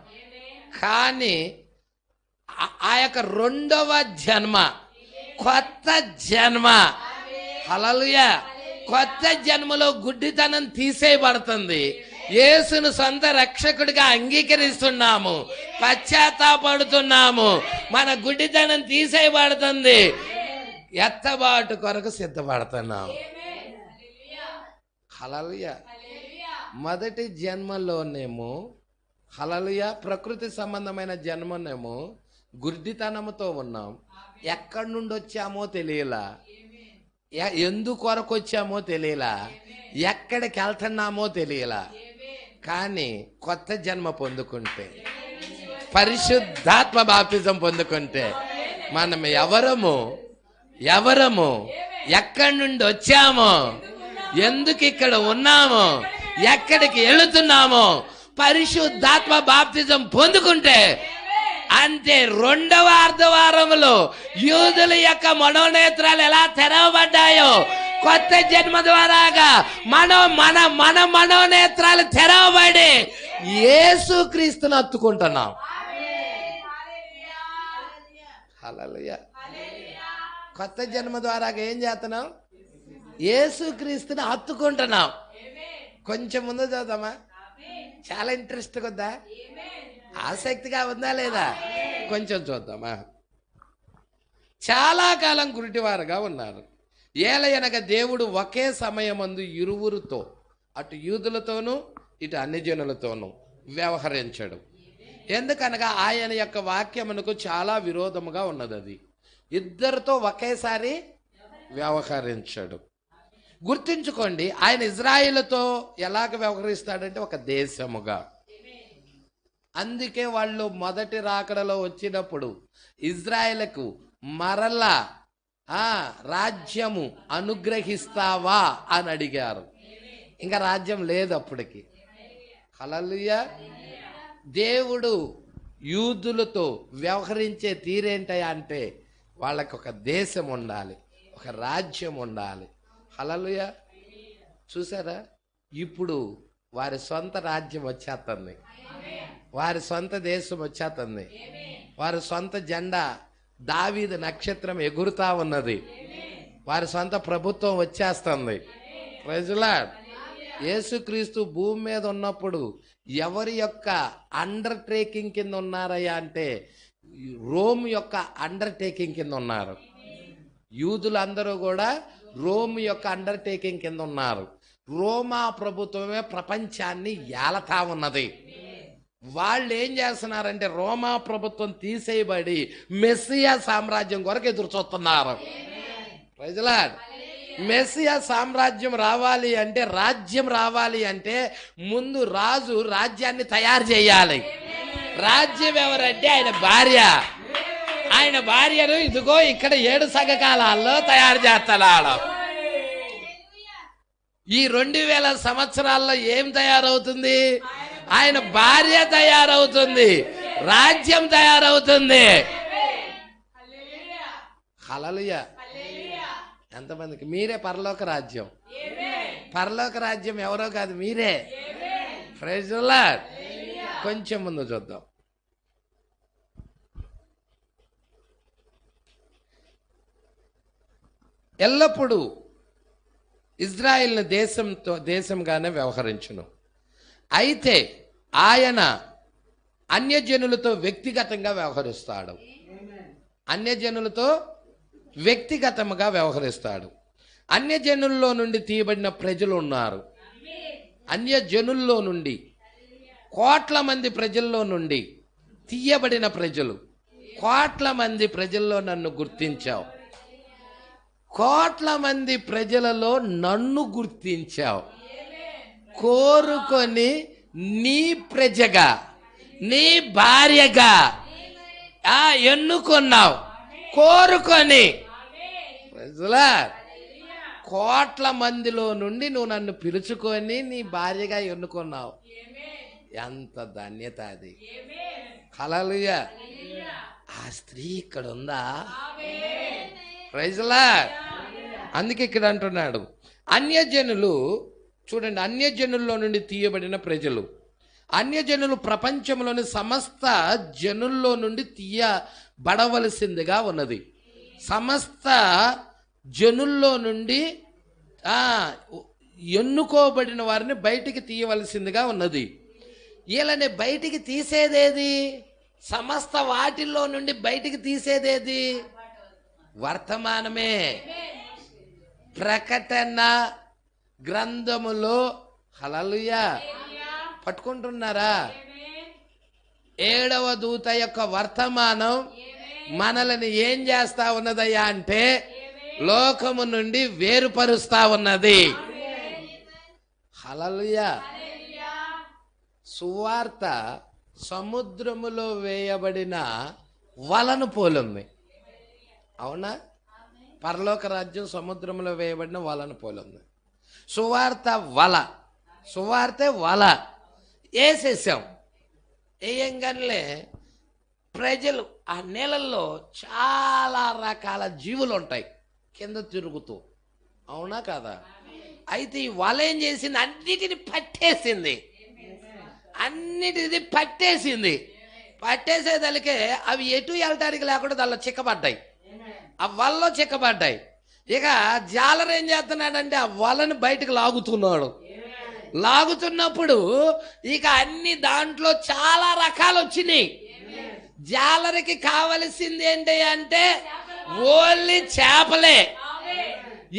కానీ ఆ యొక్క 2వ జన్మ, కొత్త జన్మ, హల్లెలూయా, కొత్త జన్మలో గుడ్డితనం తీసేయబడుతుంది. యేసును సొంత రక్షకుడిగా అంగీకరిస్తున్నాము, పశ్చాత్తాపడుతున్నాము, మన గుడ్డితనం తీసేయబడుతుంది, ఎత్తబాటు కొరకు సిద్ధపడుతున్నాము. హల్లెలూయా. మొదటి జన్మలోనేమో హల్లెలూయా ప్రకృతి సంబంధమైన జన్మనేమో గుడ్డితనంతో ఉన్నాం. ఎక్కడి నుండి వచ్చామో తెలియలా, ఎందుకొరకు వచ్చామో తెలియలా, ఎక్కడికి వెళ్తున్నామో తెలియలా. కానీ కొత్త జన్మ పొందుకుంటే, పరిశుద్ధాత్మ బాప్తిజం పొందుకుంటే మనం ఎవరము ఎక్కడి నుండి వచ్చామో, ఎందుకు ఇక్కడ ఉన్నామో, ఎక్కడికి వెళుతున్నామో పరిశుద్ధాత్మ బాప్తిజం పొందుకుంటే అంతే. రెండవ అర్ధవారంలో యూదుల యొక్క మనోనేత్రాలు ఎలా తెరవబడ్డాయో కొత్త జన్మ ద్వారాగా మన మనోనేత్రాలు తెరవబడి యేసుక్రీస్తును హత్తుకుంటున్నాం. హల్లెలూయా. కొత్త జన్మ ద్వారాగా ఏం చేస్తున్నాం? యేసుక్రీస్తుని హత్తుకుంటున్నాం. కొంచెం ముందు చదువుదామా? చాలా ఇంట్రెస్ట్గా ఉందా? ఆసక్తిగా ఉందా లేదా? కొంచెం చూద్దామా. చాలా కాలం గురిటివారుగా ఉన్నారు. ఏలయనగా దేవుడు ఒకే సమయమందు ఇరువురితో, అటు యూదులతోనూ ఇటు అన్యజనులతోనూ వ్యవహరించడు. ఎందుకనగా ఆయన యొక్క వాక్యమునకు చాలా విరోధముగా ఉన్నది. అది ఇద్దరితో ఒకేసారి వ్యవహరించడు. గుర్తుంచుకోండి, ఆయన ఇజ్రాయిల్తో ఎలాగ వ్యవహరిస్తాడంటే ఒక దేశముగా. అందుకే వాళ్ళు మొదటి రాకడలో వచ్చినప్పుడు ఇజ్రాయిల్కు మరలా రాజ్యము అనుగ్రహిస్తావా అని అడిగారు. ఇంకా రాజ్యం లేదు అప్పటికి. హల్లెలూయా. దేవుడు యూదులతో వ్యవహరించే తీరేంటయా అంటే వాళ్ళకి ఒక దేశం ఉండాలి, ఒక రాజ్యం ఉండాలి. హల్లెలూయా. చూసారా, ఇప్పుడు వారి సొంత రాజ్యం వచ్చేస్తుంది, వారి సొంత దేశం వచ్చేస్తుంది, వారి సొంత జెండా దావీదు నక్షత్రం ఎగురుతా ఉన్నది, వారి సొంత ప్రభుత్వం వచ్చేస్తుంది. Praise Lord. యేసుక్రీస్తు భూమి మీద ఉన్నప్పుడు ఎవరి యొక్క అండర్టేకింగ్ కింద ఉన్నారయ్యా అంటే రోమ్ యొక్క అండర్టేకింగ్ కింద ఉన్నారు. యూదులందరూ కూడా రోమ్ యొక్క అండర్టేకింగ్ కింద ఉన్నారు. రోమా ప్రభుత్వమే ప్రపంచాన్ని ఏలతా ఉన్నది. వాళ్ళు ఏం చేస్తున్నారంటే రోమా ప్రభుత్వం తీసేయబడి మెస్సియా సామ్రాజ్యం కొరకు ఎదురు చూస్తున్నారు. Praise lord. మెస్సియా సామ్రాజ్యం రావాలి అంటే, రాజ్యం రావాలి అంటే ముందు రాజు రాజ్యాన్ని తయారు చేయాలి. రాజ్యం ఎవరంటే ఆయన భార్య. ఆయన భార్యను ఇదిగో ఇక్కడ 7 సంఘకాలాల్లో తయారు చేస్తున్నాడు. ఈ 2000 సంవత్సరాల్లో ఏం తయారవుతుంది? ఆయన భార్య తయారవుతుంది, రాజ్యం తయారవుతుంది. హల్లెలూయా. ఎంతమందికి? మీరే పరలోక రాజ్యం. పరలోక రాజ్యం ఎవరో కాదు, మీరే. Praise the Lord. కొంచెం ముందు చూద్దాం. ఎల్లప్పుడూ ఇజ్రాయిల్ని దేశంగానే వ్యవహరించును. అయితే ఆయన అన్యజనులతో వ్యక్తిగతంగా వ్యవహరిస్తాడు. అన్యజనులతో వ్యక్తిగతంగా వ్యవహరిస్తాడు. అన్యజనుల్లో నుండి తీయబడిన ప్రజలు ఉన్నారు. అన్యజనుల్లో నుండి, కోట్ల మంది ప్రజల్లో నుండి తీయబడిన ప్రజలు. కోట్ల మంది ప్రజల్లో నన్ను గుర్తించావు, కోట్ల మంది ప్రజలలో నన్ను గుర్తించావు, కోరుకొని నీ ప్రజగా, నీ భార్యగా ఎన్నుకున్నావు. కోరుకొని. కోట్ల మందిలో నుండి నువ్వు నన్ను పిలుచుకొని నీ భార్యగా ఎన్నుకున్నావు. ఎంత ధన్యత అది. హల్లెలూయా. ఆ స్త్రీ ఇక్కడ ఉందా? Praise the Lord. అందుకే ఇక్కడ అంటున్నాడు, అన్యజనులు చూడండి, అన్యజనుల్లో నుండి తీయబడిన ప్రజలు. అన్యజనులు ప్రపంచంలోని సమస్త జనుల్లో నుండి తీయబడవలసిందిగా ఉన్నది. సమస్త జనుల్లో నుండి ఎన్నుకోబడిన వారిని బయటికి తీయవలసిందిగా ఉన్నది. వీళ్ళని బయటికి తీసేదేది? సమస్త వాటిల్లో నుండి బయటికి తీసేదేది? వర్తమానమే, ప్రకటన గ్రంథములో హల్లెలూయా పట్టుకుంటున్నారా? 7వ దూత యొక్క వర్తమానం మనల్ని ఏం చేస్తా ఉన్నదయ్యా అంటే లోకము నుండి వేరుపరుస్తా ఉన్నది. హల్లెలూయా. సువార్త సముద్రములో వేయబడిన వలను పోలుంది. అవునా? పరలోక రాజ్యం సముద్రంలో వేయబడిన వలను పోలుంది. సువార్త వల, సువార్తె వల వేసేసాం. వేయంగానే ప్రజలు ఆ నీళ్ళల్లో చాలా రకాల జీవులు ఉంటాయి కింద తిరుగుతూ. అవునా కాదా? అయితే ఈ వల ఏం చేసింది? అన్నిటిని పట్టేసింది. అన్నిటిది పట్టేసింది. పట్టేసేదలికే అవి ఎటు వెళ్ళటానికి లేకుండా దానిలో చిక్కబడ్డాయి. ఆ వలలో చిక్కబడ్డాయి. ఇక జాలర్ ఏం చేస్తున్నాడంటే ఆ వలను బయటకు లాగుతున్నాడు. లాగుతున్నప్పుడు ఇక అన్ని దాంట్లో చాలా రకాలు వచ్చినాయి. జాలరికి కావలసింది ఏంటి అంటే ఓన్లీ చేపలే.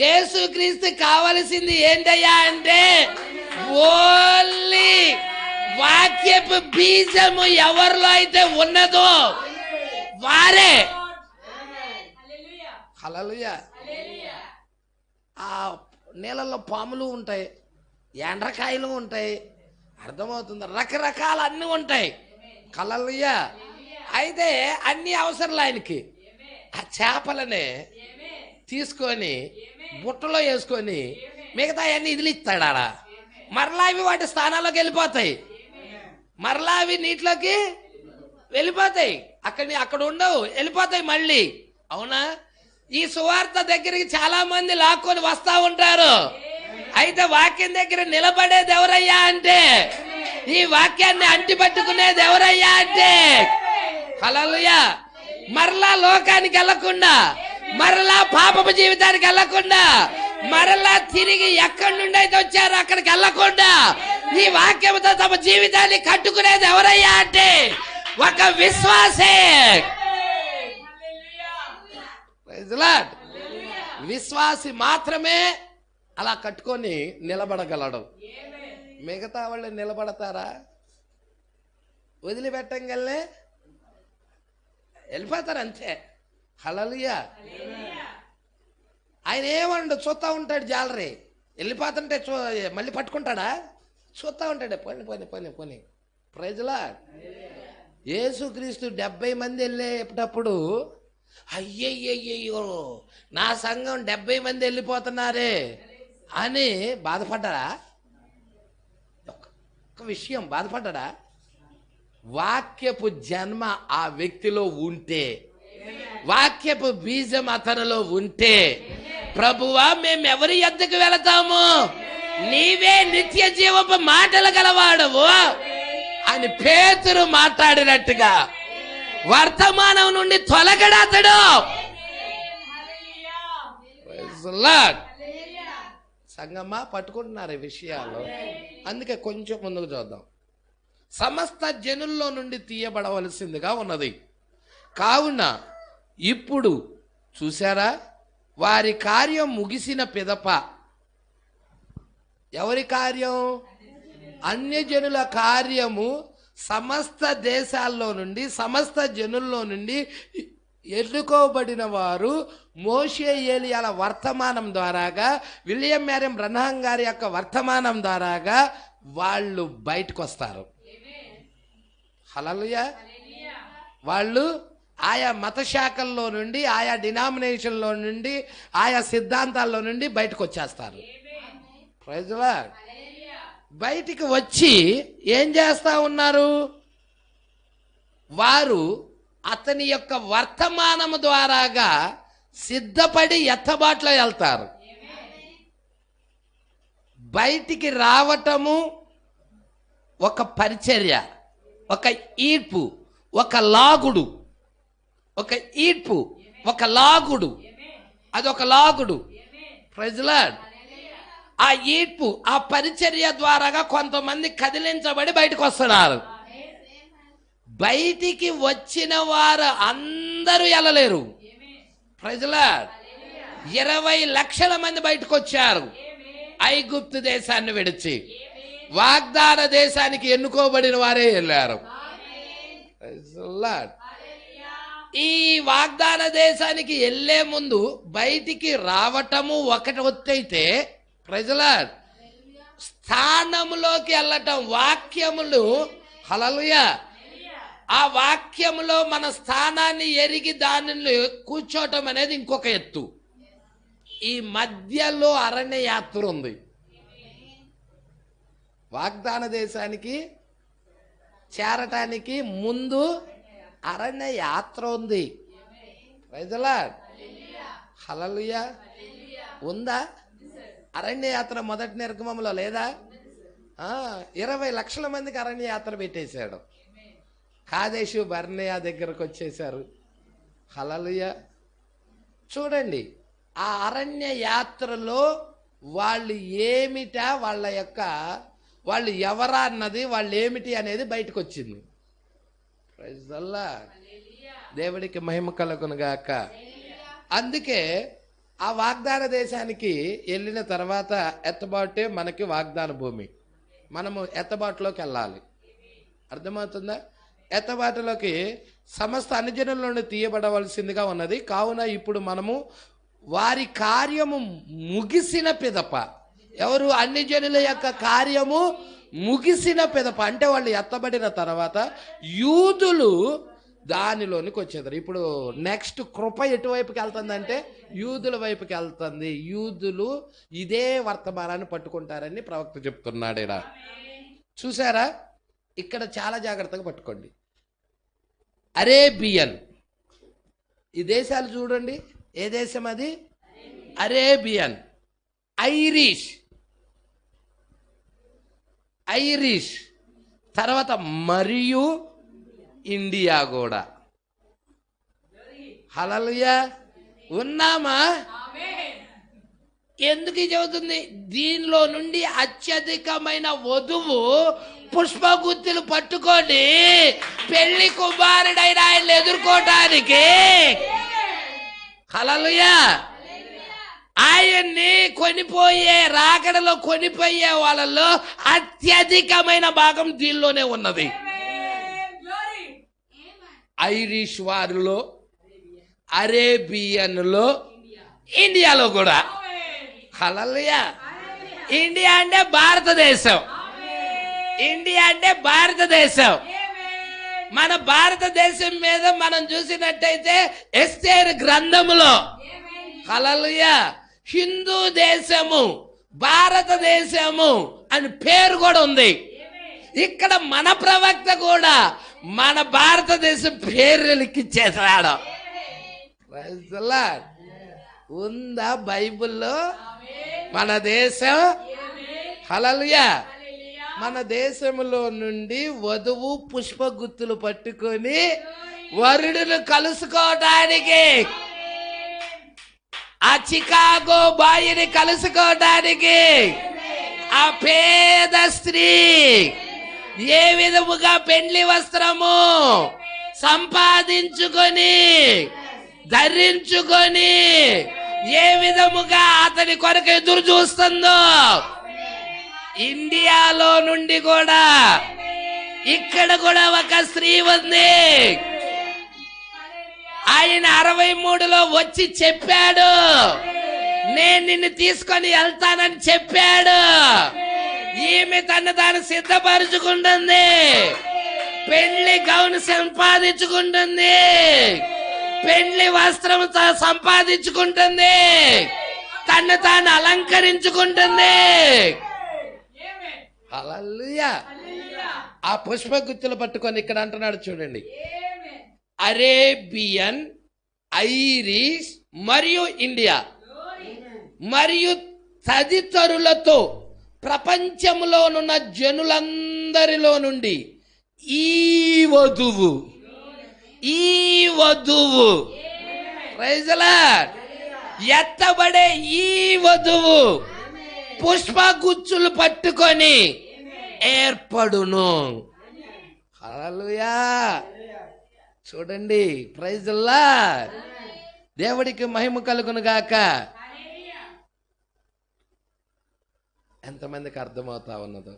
యేసుక్రీస్తు కావలసింది ఏంటయ్యా అంటే ఓన్లీ వాక్యపు బీజము ఎవరిలో అయితే ఉన్నదో వారే. హల్లెలూయా. ఆ నీళ్ళల్లో పాములు ఉంటాయి, ఎండ్రకాయలు ఉంటాయి, అర్థమవుతుంది, రకరకాల అన్నీ ఉంటాయి. హల్లెలూయా. అయితే అన్ని అవసరాలు ఆయనకి. ఆ చేపలనే తీసుకొని బుట్టలో వేసుకొని మిగతా అన్ని ఇదిలిస్తాడు ఆడ. మరలా అవి వాటి స్థానాల్లోకి వెళ్ళిపోతాయి. మరలా అవి నీటిలోకి వెళ్ళిపోతాయి. అక్కడ ఉండవు, వెళ్ళిపోతాయి మళ్ళీ. అవునా? ఈ సువార్త దగ్గరికి చాలా మంది లాక్కొని వస్తా ఉంటారు. అయితే వాక్యం దగ్గర నిలబడేది ఎవరయ్యా అంటే ఈ వాక్యాన్ని అంటి పట్టుకునేది ఎవరయ్యా అంటే హల్లెలూయా. మరలా లోకానికి వెళ్ళకుండా, మరలా పాపపు జీవితానికి వెళ్ళకుండా, మరలా తిరిగి ఎక్కడి నుండి అయితే వచ్చారో అక్కడికి వెళ్ళకుండా ఈ వాక్యంతో తమ జీవితాన్ని కట్టుకునేది ఎవరయ్యా అంటే ఒక విశ్వాసే. విశ్వాసి మాత్రమే అలా కట్టుకొని నిలబడగలడు. మిగతా వాళ్ళు నిలబడతారా? వదిలిపెట్టంగల్నే వెళ్ళిపోతారు అంతే. హల్లెలూయా. ఆయన ఏమండు చూస్తూ ఉంటాడు. జాలరి వెళ్ళిపోతుంటే మళ్ళీ పట్టుకుంటాడా? చూస్తూ ఉంటాడు. పోని పోని పోని పోని. Praise Lord. యేసుక్రీస్తు 70 మంది వెళ్ళేటప్పుడు అయ్యయ్యో నా సంఘం 70 మంది వెళ్ళిపోతున్నారే అని బాధపడ్డాడా? ఒక్క విషయం బాధపడ్డాడా? వాక్యపు జన్మ ఆ వ్యక్తిలో ఉంటే, వాక్యపు బీజం అతనిలో ఉంటే, ప్రభువా మేము ఎవరి యొద్దకు వెళతాము? నీవే నిత్య జీవపు మాటలు గలవాడవు అని పేతురు మాట్లాడినట్టుగా వర్తమానం నుండి తొలగడతడు. సంగమా పట్టుకుంటున్నారు ఈ విషయాలు. అందుకే కొంచెం ముందుకు చూద్దాం. సమస్త జనుల్లో నుండి తీయబడవలసిందిగా ఉన్నది. కావున ఇప్పుడు చూసారా, వారి కార్యం ముగిసిన పిదప. ఎవరి కార్యం? అన్యజనుల కార్యము సమస్త దేశాల్లో నుండి, సమస్త జనుల్లో నుండి ఎన్నుకోబడిన వారు మోషే ఏలియాల వర్తమానం ద్వారాగా, విలియం మ్యారియం బ్రన్హాం గారి యొక్క వర్తమానం ద్వారాగా వాళ్ళు బయటకు వస్తారు. హల్లెలూయా. వాళ్ళు ఆయా మత శాఖల్లో నుండి, ఆయా డినామినేషన్లో నుండి, ఆయా సిద్ధాంతాల్లో నుండి బయటకు వచ్చేస్తారు. Praise the Lord. బయటికి వచ్చి ఏం చేస్తా ఉన్నారు? వారు అతని యొక్క వర్తమానము ద్వారాగా సిద్ధపడి ఎత్తబాట్లో వెళ్తారు. బయటికి రావటము ఒక పరిచర్య, ఒక ఈడ్పు, ఒక లాగుడు. ఒక ఈడ్పు, ఒక లాగుడు, అదొక లాగుడు. Praise the Lord. ఆ ఈడ్పు, ఆ పరిచర్య ద్వారాగా కొంతమంది కదిలించబడి బయటకు వస్తున్నారు. బయటికి వచ్చిన వారు అందరూ వెళ్ళలేరు. Praise the lord. 20 లక్షల మంది బయటకు వచ్చారు. ఐగుప్తు దేశాన్ని విడిచి వాగ్దాన దేశానికి ఎన్నుకోబడిన వారే వెళ్ళారు. ఈ వాగ్దాన దేశానికి వెళ్లే ముందు బయటికి రావటము ఒకటి ఒత్తైతే ప్రజల స్థానములోకి వెళ్ళటం, వాక్యములు హల్లెలూయా, ఆ వాక్యములో మన స్థానాన్ని ఎరిగి దానిని కూర్చోటం అనేది ఇంకొక ఎత్తు. ఈ మధ్యలో అరణ్య యాత్ర ఉంది. వాగ్దాన దేశానికి చేరటానికి ముందు అరణ్య యాత్ర ఉంది. Praise the Lord. హల్లెలూయా. ఉందా? అరణ్య యాత్ర మొదటి నిర్గమంలో లేదా? 20 లక్షల మందికి అరణ్య యాత్ర పెట్టేశాడు. కాదేశు బర్నేయా దగ్గరకు వచ్చేశారు. హల్లెలూయా. చూడండి, ఆ అరణ్య యాత్రలో వాళ్ళు ఏమిటా, వాళ్ళు ఎవరా అన్నది, వాళ్ళు ఏమిటి అనేది బయటకు వచ్చింది. Praise the Lord. దేవుడికి మహిమ కలుగును గాక. అందుకే ఆ వాగ్దాన దేశానికి వెళ్ళిన తర్వాత ఎత్తబాటే మనకి వాగ్దాన భూమి. మనము ఎత్తబాటులోకి వెళ్ళాలి. అర్థమవుతుందా? ఎత్తబాటులోకి సమస్త అన్యజనుల నుండి తీయబడవలసిందిగా ఉన్నది. కావున ఇప్పుడు మనము వారి కార్యము ముగిసిన పిదప, ఎవరు? అన్యజనుల యొక్క కార్యము ముగిసిన పిదప అంటే వాళ్ళు ఎత్తబడిన తర్వాత యూదులు దానిలోనికి వచ్చేదారు. ఇప్పుడు నెక్స్ట్ కృప ఎటువైపుకి వెళ్తుందంటే యూదుల వైపుకి వెళ్తుంది. యూదులు ఇదే వర్తమానాన్ని పట్టుకుంటారని ప్రవక్త చెప్తున్నాడు. ఇలా చూసారా? ఇక్కడ చాలా జాగ్రత్తగా పట్టుకోండి. అరేబియన్, ఈ దేశాలు చూడండి. ఏ దేశం అది? అరేబియన్. ఐరిష్ తర్వాత మరియు ఇండియా కూడా. హల్లెలూయా. ఉన్నామా? ఎందుకు చెబుతుంది? దీనిలో నుండి అత్యధికమైన వధువు పుష్పగుత్తులు పట్టుకొని పెళ్లి కుమారుడైన ఆయన ఎదుర్కోవటానికి, హల్లెలూయా, ఆయన్ని కొనిపోయే రాకడలో కొనిపోయే వాళ్ళలో అత్యధికమైన భాగం దీనిలోనే ఉన్నది. ఐరిష్ వారిలో, అరేబియన్లో, ఇండియాలో కూడా. హల్లెలూయా. ఇండియా అంటే భారతదేశం. ఇండియా అంటే భారతదేశం. మన భారతదేశం మీద మనం చూసినట్టయితే ఎస్తేరు గ్రంథములో, హల్లెలూయా, హిందూ దేశము, భారతదేశము అని పేరు కూడా ఉంది. ఇక్కడ మన ప్రవక్త కూడా మన భారతదేశం పేరు లిఖించేసాడు. ఉందా బైబిల్లో మన దేశం? హల్లెలూయా. మన దేశంలో నుండి వధువు పుష్పగుత్తులు పట్టుకొని వరుడును కలుసుకోవటానికి, ఆ చికాగో బాయిని కలుసుకోవటానికి ఆ పేద స్త్రీ ఏ విధముగా పెండ్లి వస్త్రము సంపాదించుకొని ధరించుకొని ఏ విధముగా అతని కొరకు ఎదురు చూస్తుందో, ఇండియాలో నుండి కూడా ఇక్కడ కూడా ఒక స్త్రీ ఉంది. ఆయన 63లో వచ్చి చెప్పాడు, నేను నిన్ను తీసుకొని వెళ్తానని చెప్పాడు. ఈమె తాను సిద్ధపరుచుకుంటుంది, పెళ్లి గౌను సంపాదించుకుంటుంది, పెళ్లి వస్త్రం సంపాదించుకుంటుంది, తను తాను అలంకరించుకుంటుంది. హల్లెలూయా. ఆ పుష్పగుత్తులు పట్టుకొని ఇక్కడ అంటున్నాడు చూడండి, అరేబియన్, ఐరిష్ మరియు ఇండియా మరియు తదితరులతో ప్రపంచంలోనున్న జనులందరిలో నుండి ఈ వధువు ప్రైజ్ ది లార్డ్, ఎత్తబడే ఈ వధువు పుష్పగుచ్చులు పట్టుకొని ఏర్పడును. హల్లెలూయా. చూడండి, ప్రైజ్ ది లార్డ్. దేవుడికి మహిమ కలుగును గాక. ఎంతమందికి అర్థమవుతా ఉన్నదో?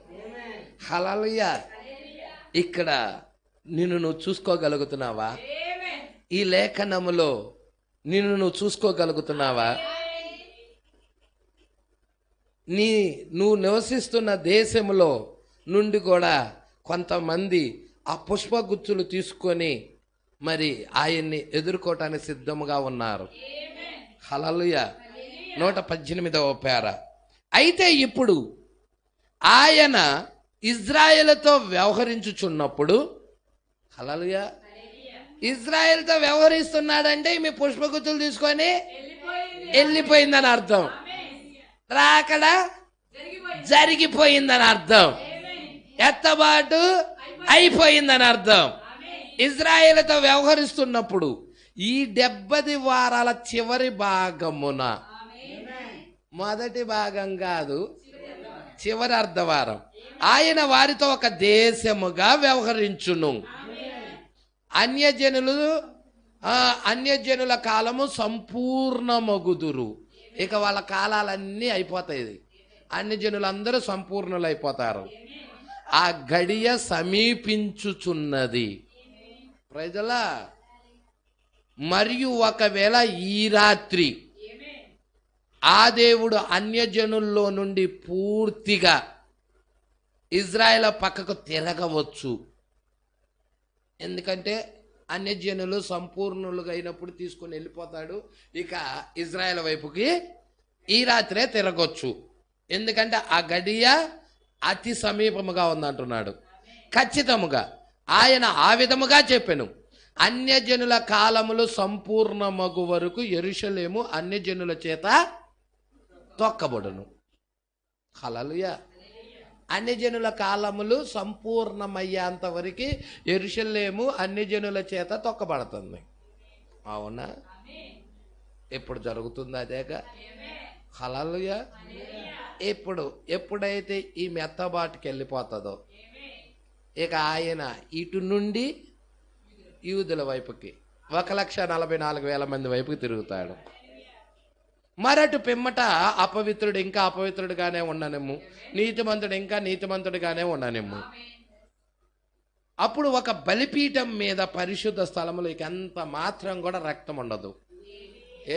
హల్లెలూయా. ఇక్కడ నిన్ను నువ్వు చూసుకోగలుగుతున్నావా? ఈ లేఖనములో నిన్ను నువ్వు చూసుకోగలుగుతున్నావా? నువ్వు నివసిస్తున్న దేశంలో నుండి కూడా కొంతమంది ఆ పుష్పగుచ్చులు తీసుకొని మరి ఆయన్ని ఎదుర్కోవటానికి సిద్ధముగా ఉన్నారు. హల్లెలూయా. 118వ పేర. అయితే ఇప్పుడు ఆయన ఇజ్రాయేలుతో వ్యవహరించుచున్నప్పుడు, హల్లెలూయా, ఇజ్రాయేల్తో వ్యవహరిస్తున్నాడంటే మీ పుష్పగుచ్చులు తీసుకొని వెళ్ళిపోయిందని అర్థం. రాకడ జరిగిపోయిందని అర్థం. ఎత్తబాటు అయిపోయిందని అర్థం. ఇజ్రాయేలుతో వ్యవహరిస్తున్నప్పుడు ఈ 70 వారాల చివరి భాగమున, మొదటి భాగం కాదు, చివరి అర్ధవారం, ఆయన వారితో ఒక దేశముగా వ్యవహరించును. అన్యజనుల కాలము సంపూర్ణమగుదురు. ఇక వాళ్ళ కాలాలన్నీ అయిపోతాయి. అన్యజనులందరూ సంపూర్ణులైపోతారు. ఆ గడియ సమీపించుచున్నది. ప్రజలా, మరియు ఒకవేళ ఈ రాత్రి ఆ దేవుడు అన్యజనుల్లో నుండి పూర్తిగా ఇజ్రాయేల్ పక్కకు తిరగవచ్చు. ఎందుకంటే అన్యజనులు సంపూర్ణులుగా అయినప్పుడు తీసుకొని వెళ్ళిపోతాడు. ఇక ఇజ్రాయేల్ వైపుకి ఈ రాత్రే తిరగొచ్చు. ఎందుకంటే ఆ గడియ అతి సమీపముగా ఉందంటున్నాడు. ఖచ్చితముగా ఆయన ఆ విధముగా చెప్పెను. అన్యజనుల కాలములు సంపూర్ణమగు వరకు యెరూషలేము అన్యజనుల చేత తొక్కబడును. హల్లెలూయా. అన్యజనుల కాలములు సంపూర్ణమయ్యేంత వరకు యెరూషలేము అన్యజనుల చేత తొక్కబడుతుంది. అవునా? ఎప్పుడు జరుగుతుంది అదేగా. హల్లెలూయా. ఎప్పుడైతే ఈ మెత్తబాటుకి వెళ్ళిపోతుందో ఇక ఆయన ఇటు నుండి యూదుల వైపుకి 1,44,000 మంది వైపుకి తిరుగుతాడు. మరటు పిమ్మట అపవిత్రుడు ఇంకా అపవిత్రుడుగానే ఉండనేము, నీతిమంతుడు ఇంకా నీతిమంతుడుగానే ఉండనేము. అప్పుడు ఒక బలిపీఠం మీద పరిశుద్ధ స్థలములో ఇక ఎంత మాత్రం కూడా రక్తం ఉండదు.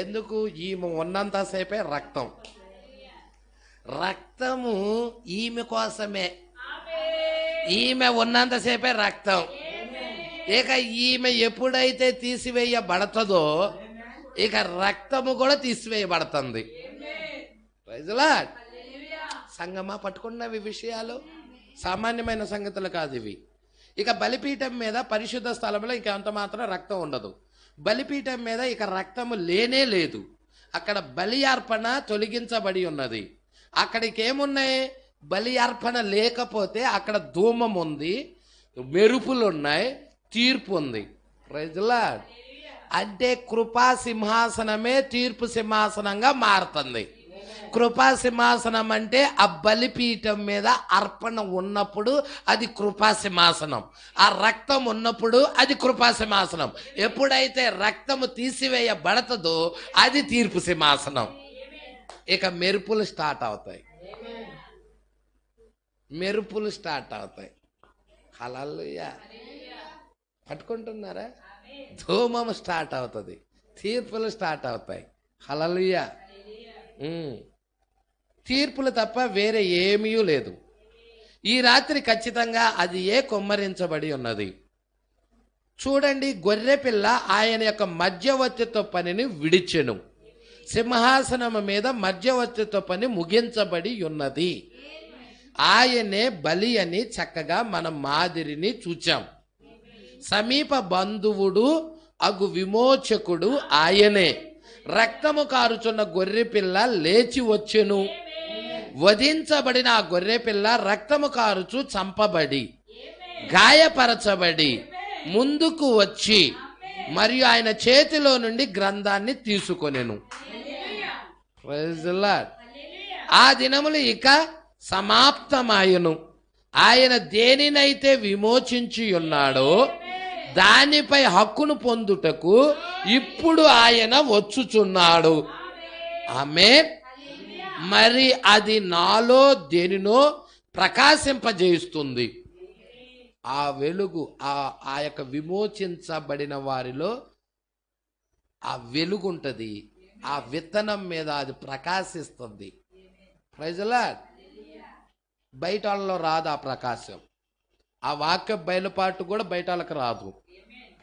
ఎందుకు? ఈమె ఉన్నంతసేపే రక్తం. రక్తము ఈమె కోసమే. ఈమె ఉన్నంతసేపే రక్తం. ఇక ఈమె ఎప్పుడైతే తీసివేయబడతదో ఇక రక్తము కూడా తీసివేయబడుతుంది. Praise Lord. సంగమా, పట్టుకున్నవి విషయాలు సామాన్యమైన సంగతులు కాదు ఇవి. ఇక బలిపీఠం మీద పరిశుద్ధ స్థలంలో ఇక అంత మాత్రం రక్తం ఉండదు. బలిపీఠం మీద ఇక రక్తము లేనే లేదు. అక్కడ బలి అర్పణ తొలగించబడి ఉన్నది. అక్కడికి ఏమున్నాయి? బలి అర్పణ లేకపోతే అక్కడ ధూమం ఉంది, మెరుపులు ఉన్నాయి, తీర్పు ఉంది. Praise Lord. అంటే కృపా సింహాసనమే తీర్పు సింహాసనంగా మారుతుంది. కృపా సింహాసనం అంటే ఆ బలిపీఠం మీద అర్పణ ఉన్నప్పుడు అది కృపా సింహాసనం, ఆ రక్తం ఉన్నప్పుడు అది కృపా సింహాసనం. ఎప్పుడైతే రక్తము తీసివేయబడతదో అది తీర్పు సింహాసనం. ఇక మెరుపులు స్టార్ట్ అవుతాయి. మెరుపులు స్టార్ట్ అవుతాయి. హల్లెలూయా. పట్టుకుంటున్నారా? ధూమం స్టార్ట్ అవుతుంది, తీర్పులు స్టార్ట్ అవుతాయి. హల్లెలూయా. తీర్పులు తప్ప వేరే ఏమీ లేదు. ఈ రాత్రి ఖచ్చితంగా అది కొమ్మరించబడి ఉన్నది. చూడండి, గొర్రెపిల్ల ఆయన యొక్క మధ్యవర్తిత్వ పనిని విడిచెను. సింహాసనం మీద మధ్యవర్తిత్వ పని ముగించబడి ఉన్నది. ఆయనే బలి అని చక్కగా మనం మాదిరిని చూచాం. సమీప బంధువుడు అగు విమోచకుడు ఆయనే. రక్తము కారుచున్న గొర్రెపిల్ల లేచి వచ్చెను. వధించబడిన ఆ గొర్రెపిల్ల రక్తము కారుచు చంపబడి గాయపరచబడి ముందుకు వచ్చి మరియు ఆయన చేతిలో నుండి గ్రంథాన్ని తీసుకొనెను. Praise lord. ఆ దినములు ఇక సమాప్తమాయను. ఆయన దేనినైతే విమోచించి ఉన్నాడో దానిపై హక్కును పొందుటకు ఇప్పుడు ఆయన వచ్చుచున్నాడు. ఆమేన్. మరి అది నాలో దేనినో ప్రకాశింపజేస్తుంది. ఆ వెలుగు ఆ యొక్క విమోచించబడిన వారిలో ఆ వెలుగు ఉంటుంది. ఆ విత్తనం మీద అది ప్రకాశిస్తుంది. Praise the Lord. బయట వాళ్ళలో రాదు ఆ ప్రకాశం. ఆ వాక్య బయలుపాటు కూడా బయట వాళ్ళకి రాదు.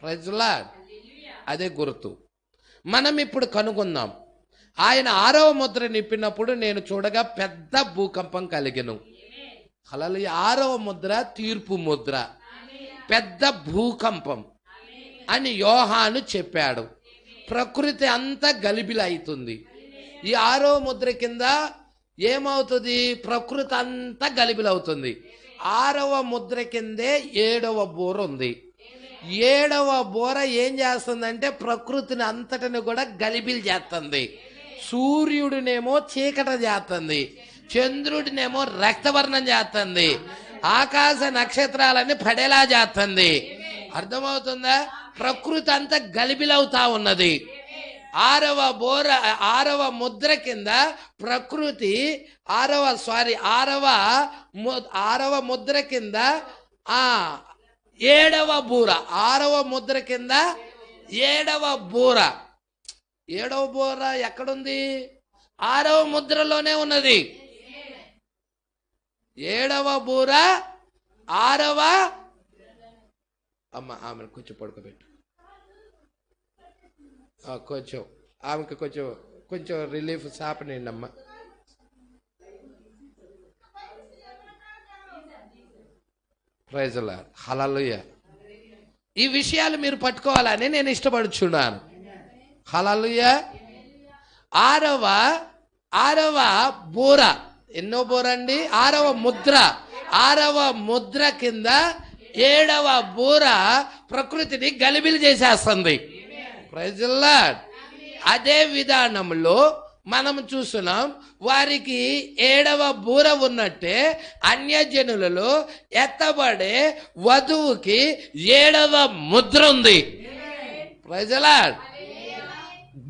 Praise the Lord. అదే గుర్తు. మనం ఇప్పుడు కనుగొందాం. ఆయన 6వ ముద్ర నింపినప్పుడు నేను చూడగా పెద్ద భూకంపం కలిగెను. హల్లెలూయా. 6వ ముద్ర తీర్పు ముద్ర, పెద్ద భూకంపం అని యోహాను చెప్పాడు. ప్రకృతి అంతా గలిబిలవుతుంది. ఈ 6వ ముద్ర కింద ఏమవుతుంది? ప్రకృతి అంతా గలిబిలవుతుంది. 6వ ముద్ర కిందే 7వ బూర ఉంది. 7వ బూర ఏం చేస్తుందంటే ప్రకృతిని అంతటిని కూడా గలిబిలి చేస్తుంది. సూర్యుడినేమో చీకట చేస్తుంది, చంద్రుడినేమో రక్తవర్ణం చేస్తుంది, ఆకాశ నక్షత్రాలన్నీ పడేలా చేస్తుంది. అర్థమవుతుందా? ప్రకృతి అంతా గలిబిలవుతా ఉన్నది. 6వ ముద్ర కింద ప్రకృతి 6వ ముద్ర కింద 7వ బూర. 6వ ముద్ర కింద 7వ బూర. 7వ బూర ఎక్కడుంది? 6వ ముద్రలోనే ఉన్నది. 7వ బూర 6వ. అమ్మ ఆమెను కొంచెం పడుకోబెట్టు. కొంచెం ఆమెకి కొంచెం రిలీఫ్ సాపనండి అమ్మ. Praise the Lord. హల్లెలూయా. ఈ విషయాలు మీరు పట్టుకోవాలని నేను ఇష్టపడుచున్నాను. హల్లెలూయా. 6వ బూర. ఎన్నో బూర అండి? 6వ ముద్ర. 6వ ముద్ర కింద 7వ బూర ప్రకృతిని గలిబిలి చేసేస్తుంది. Praise the Lord. అదే విధానంలో మనం చూస్తున్నాం. వారికి 7వ బూర ఉన్నట్టే అన్యజనులలో ఎత్తబడే వధువుకి 7వ ముద్ర ఉంది. Praise the lord.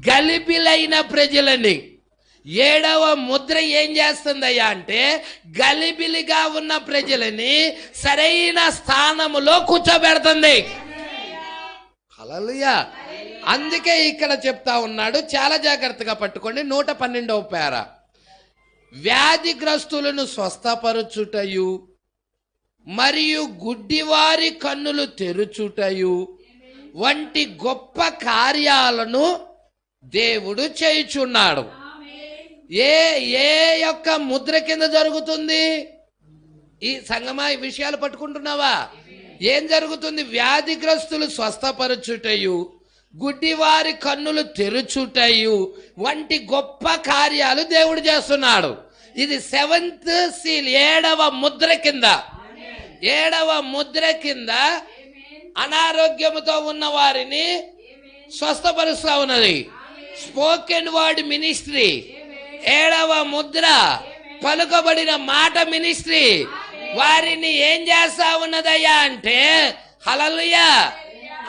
గలిబిలైన ప్రజలని 7వ ముద్ర ఏం చేస్తుందయ్యా అంటే గలిబిలిగా ఉన్న ప్రజలని సరైన స్థానములో కూర్చోబెడుతుంది. హల్లెలూయా. అందుకే ఇక్కడ చెప్తా ఉన్నాడు, చాలా జాగ్రత్తగా పట్టుకోండి. 112వ పేర. వ్యాధిగ్రస్తులను స్వస్థపరచుటయు మరియు గుడ్డివారి కన్నులు తెరుచుటయు వంటి గొప్ప కార్యాలను దేవుడు చేయుచున్నాడు. ఏ యొక్క ముద్ర కింద జరుగుతుంది? ఈ సంగమా ఈ విషయాలు పట్టుకుంటున్నావా? ఏం జరుగుతుంది? వ్యాధిగ్రస్తులు స్వస్థపరచుటయు గుడ్డివారి కన్నులు తెరుచుటయు వంటి గొప్ప కార్యాలు దేవుడు చేస్తున్నాడు. ఇది 7th సీల్, 7వ ముద్ర కింద. 7వ ముద్ర కింద అనారోగ్యముతో ఉన్న వారిని స్వస్థపరుస్తా ఉన్నది. Spoken word ministry. 7వ ముద్ర పలుకబడిన మాట మినిస్ట్రీ. వారిని ఏం చేస్తా ఉన్నదయ్యా అంటే హల్లెలూయా,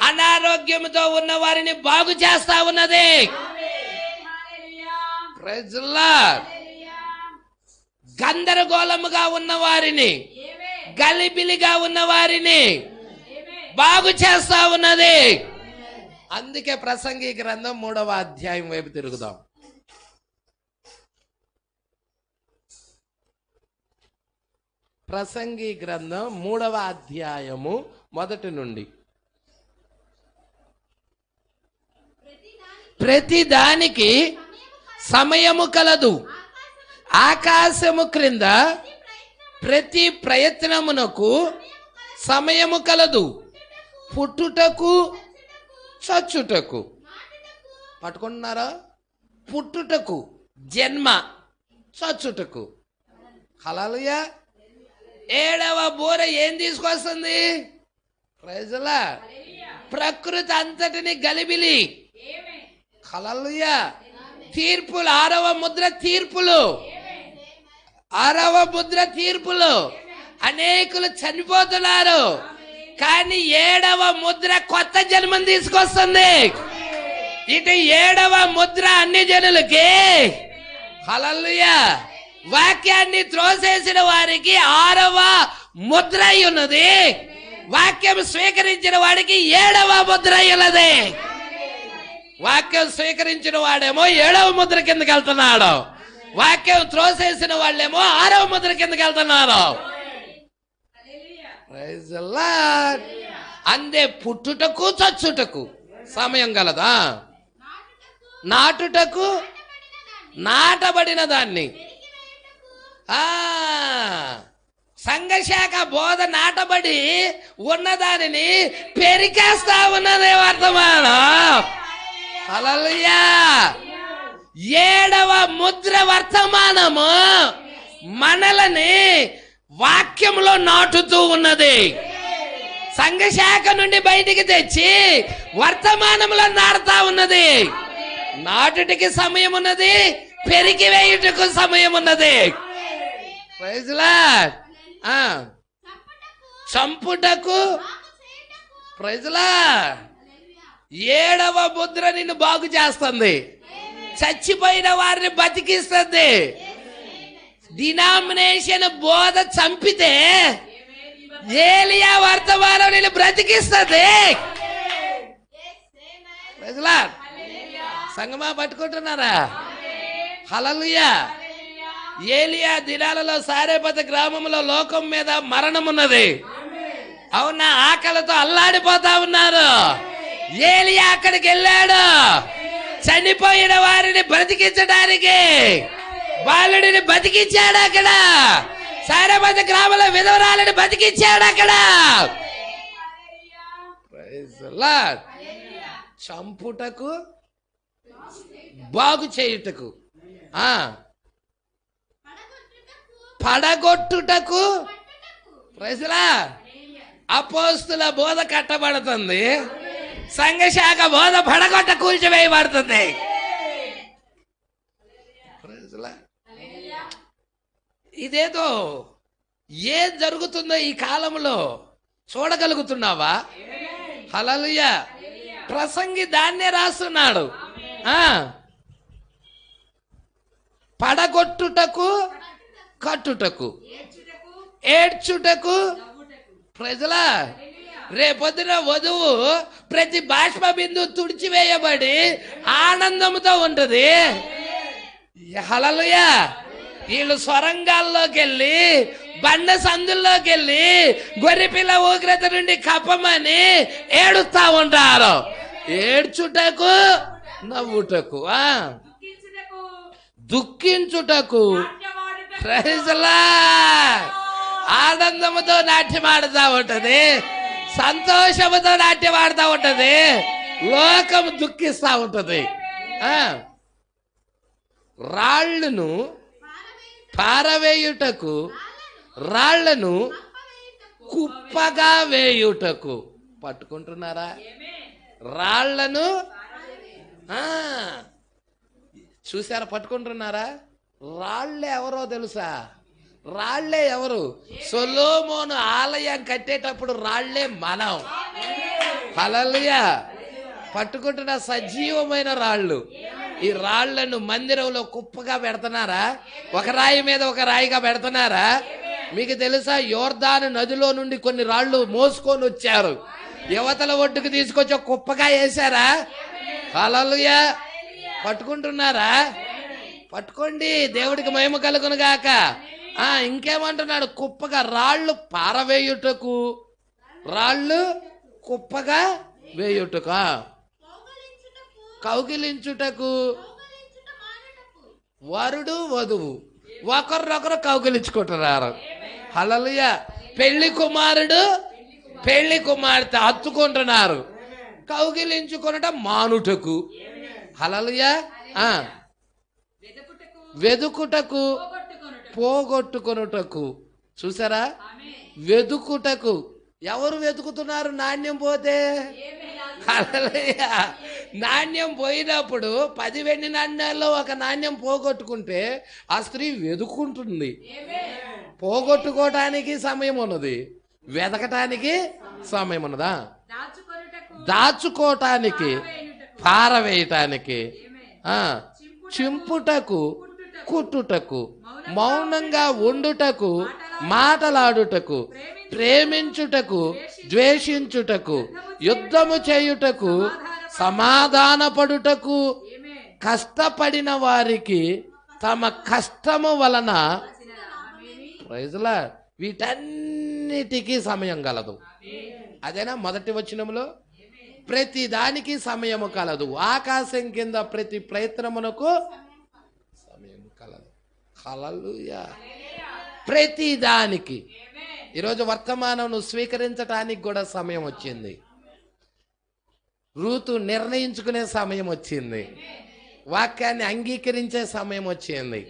అనారోగ్యంతో ఉన్న వారిని బాగు చేస్తా ఉన్నది. Praise the lord. గందరగోళముగా ఉన్న వారిని, గలిబిలిగా ఉన్న వారిని బాగు చేస్తా ఉన్నది. అందుకే ప్రసంగి గ్రంథం 3వ అధ్యాయం వైపు తిరుగుదాం. ప్రసంగి గ్రంథం 3వ అధ్యాయము 1 నుండి. ప్రతి దానికి సమయము కలదు. ఆకాశము క్రింద ప్రతి ప్రయత్నమునకు సమయము కలదు. పుట్టుటకు చచ్చుటకు. పట్టుకుంటున్నారా? పుట్టుటకు జన్మ, చచ్చుటకు. హల్లెలూయా. 7వ బూర ఏం తీసుకొస్తుంది? Praise the Lord. ప్రకృతి అంతటిని గలిబిలి. హల్లెలూయా. తీర్పులు. 6వ ముద్ర తీర్పులు. 6వ ముద్ర తీర్పులు. అనేకులు చనిపోతున్నారు, కానీ 7వ ముద్ర కొత్త జన్మను తీసుకొస్తుంది. ఇటు 7వ ముద్ర అన్ని జనులకి. హల్లెలూయా. వాక్యాన్ని త్రోసేసిన వారికి 6వ ముద్ర ఉన్నది. వాక్యం స్వీకరించిన వాడికి 7వ ముద్ర ఉన్నది. వాక్యం స్వీకరించిన వాడేమో 7వ ముద్ర కిందకి వెళ్తున్నాడు. వాక్యం త్రోసేసిన వాళ్ళేమో 6వ ముద్ర కిందకి వెళ్తున్నారు. Praise the Lord. అందే పుట్టుటకు చచ్చుటకు సమయం గలదా, నాటుటకు నాటబడిన దాన్ని. సంఘశాఖ బోధ నాటబడి ఉన్నదానిని పెరికేస్తా ఉన్నదే వర్తమానం. హల్లెలూయా. 7వ ముద్ర వర్తమానము మనలని వాక్యంలో నాటుతూ ఉన్నది. సంఘశాఖ నుండి బయటికి తెచ్చి వర్తమానంలో నాటుతా ఉన్నది. నాటుటికి సమయం ఉన్నది, పెరిగి వేయుటకు సమయం ఉన్నది. Praise the Lord. చంపుటకు. Praise the Lord. 7వ ముద్ర నిన్ను బాగు చేస్తుంది, చచ్చిపోయిన వారిని బతికిస్తుంది. డినామినేషన్ బోధ చంపితే ఏలియా వర్తమానం నిన్ను బ్రతికిస్తుంది. Praise the lord. సంగమా పట్టుకుంటున్నారా? హల్లెలూయా. ఏలియా దినాలలో సారేపత గ్రామంలో లోకం మీద మరణం ఉన్నది. అవునా? ఆకలితో అల్లాడిపోతా ఉన్నారు. ఏలియా అక్కడికి వెళ్ళాడు, చనిపోయిన వారిని బ్రతికించడానికి. బాలుడిని బతికించాడు అక్కడ. సారేపత గ్రామంలో విధవరాలని బతికించాడు అక్కడ. Praise the Lord. చంపుటకు బాగు చేయుటకు, పడగొట్టుటకు. Praise the lord. అపోస్తుల బోధ కట్టబడుతుంది, సంఘశాఖ బోధ పడగొట్ట కూల్చివేయబడుతుంది. Praise the Lord. ఇదేదో ఏం జరుగుతుందో ఈ కాలంలో చూడగలుగుతున్నావా? హల్లెలూయా. ప్రసంగి దాన్నే రాస్తున్నాడు. పడగొట్టుటకు, కట్టుటకు, ఏడ్చుటకు. Praise the Lord. రేపొద్దున వధువు ప్రతి బాష్ప బిందువు తుడిచివేయబడి ఆనందంతో ఉంటది. హల్లెలూయా. వీళ్ళు సొరంగాల్లోకి వెళ్ళి, బండ సందుల్లోకి వెళ్ళి గొర్రెపిల్ల ఉగ్రత నుండి కప్పమని ఏడుస్తా ఉంటారు. ఏడ్చుటకు, నవ్వుటకు, దుఃఖించుటకు. Praise the Lord. ఆనందముతో నాట్యమాడుతూ ఉంటది, సంతోషముతో నాట్యమాడుతూ ఉంటది, లోకం దుఃఖిస్తా ఉంటది. రాళ్లను పారవేయుటకు, రాళ్లను కుప్పగా వేయుటకు. పట్టుకుంటున్నారా? రాళ్లను చూసారా? పట్టుకుంటున్నారా? రాళ్లే ఎవరో తెలుసా? రాళ్లే ఎవరు? సొలొమోను ఆలయం కట్టేటప్పుడు రాళ్లే మనం. హల్లెలూయా. పట్టుకుంటున్న సజీవమైన రాళ్ళు. ఈ రాళ్లను మందిరంలో కుప్పగా పెడుతున్నారా? ఒక రాయి మీద ఒక రాయిగా పెడుతున్నారా? మీకు తెలుసా, యోర్దాను నదిలో నుండి కొన్ని రాళ్లు మోసుకొని వచ్చారు, యువతల ఒడ్డుకు తీసుకొచ్చి ఒక కుప్పగా వేశారా? హల్లెలూయా. పట్టుకుంటున్నారా? పట్టుకోండి, దేవుడికి మహిమ కలుగును గాక. ఇంకేమంటున్నాడు? కుప్పగా, రాళ్ళు పారవేయుటకు, రాళ్ళు కుప్పగా వేయుటకు, కౌగిలించుటకు. వరుడు వధువు ఒకరినొకరు కౌగిలించుకుంటున్నారు. హల్లెలూయా. పెళ్లి కుమారుడు పెళ్లి కుమార్తె హత్తుకుంటున్నారు. కౌగిలించుకొనట మానుటకు. హల్లెలూయా. వెదుకుటకు, పోగొట్టుకొనుటకు. చూసారా? వెదుకుటకు. ఎవరు వెతుకుతున్నారు? నాణ్యం పోతే. హల్లెలూయా. నాణ్యం పోయినప్పుడు 10 వెండి నాణ్యాల్లో ఒక నాణ్యం పోగొట్టుకుంటే ఆ స్త్రీ వెతుకుంటుంది. పోగొట్టుకోవటానికి సమయం ఉన్నది, వెతకటానికి సమయం ఉన్నదా? దాచుకోవటానికి, పారవేయటానికి, చింపుటకు, కుట్టుటకు, మౌనంగా ఉండుటకు, మాటలాడుటకు, ప్రేమించుటకు, ద్వేషించుటకు, యుద్ధము చేయుటకు, సమాధానపడుటకు, కష్టపడిన వారికి తమ కష్టము వలన ప్రైజ్లా వీటన్నిటికీ సమయం కలదు. అదేనా మొదటి వచనంలో, ప్రతి దానికి సమయము కలదు, ఆకాశం కింద ప్రతి ప్రయత్నమునకు సమయం కలదు. హల్లెలూయా. ప్రతి దానికి ఈరోజు వర్తమానం స్వీకరించడానికి కూడా సమయం వచ్చింది. రూతు నిర్ణయించుకునే సమయం వచ్చింది. వాక్యాన్ని అంగీకరించే సమయం వచ్చింది.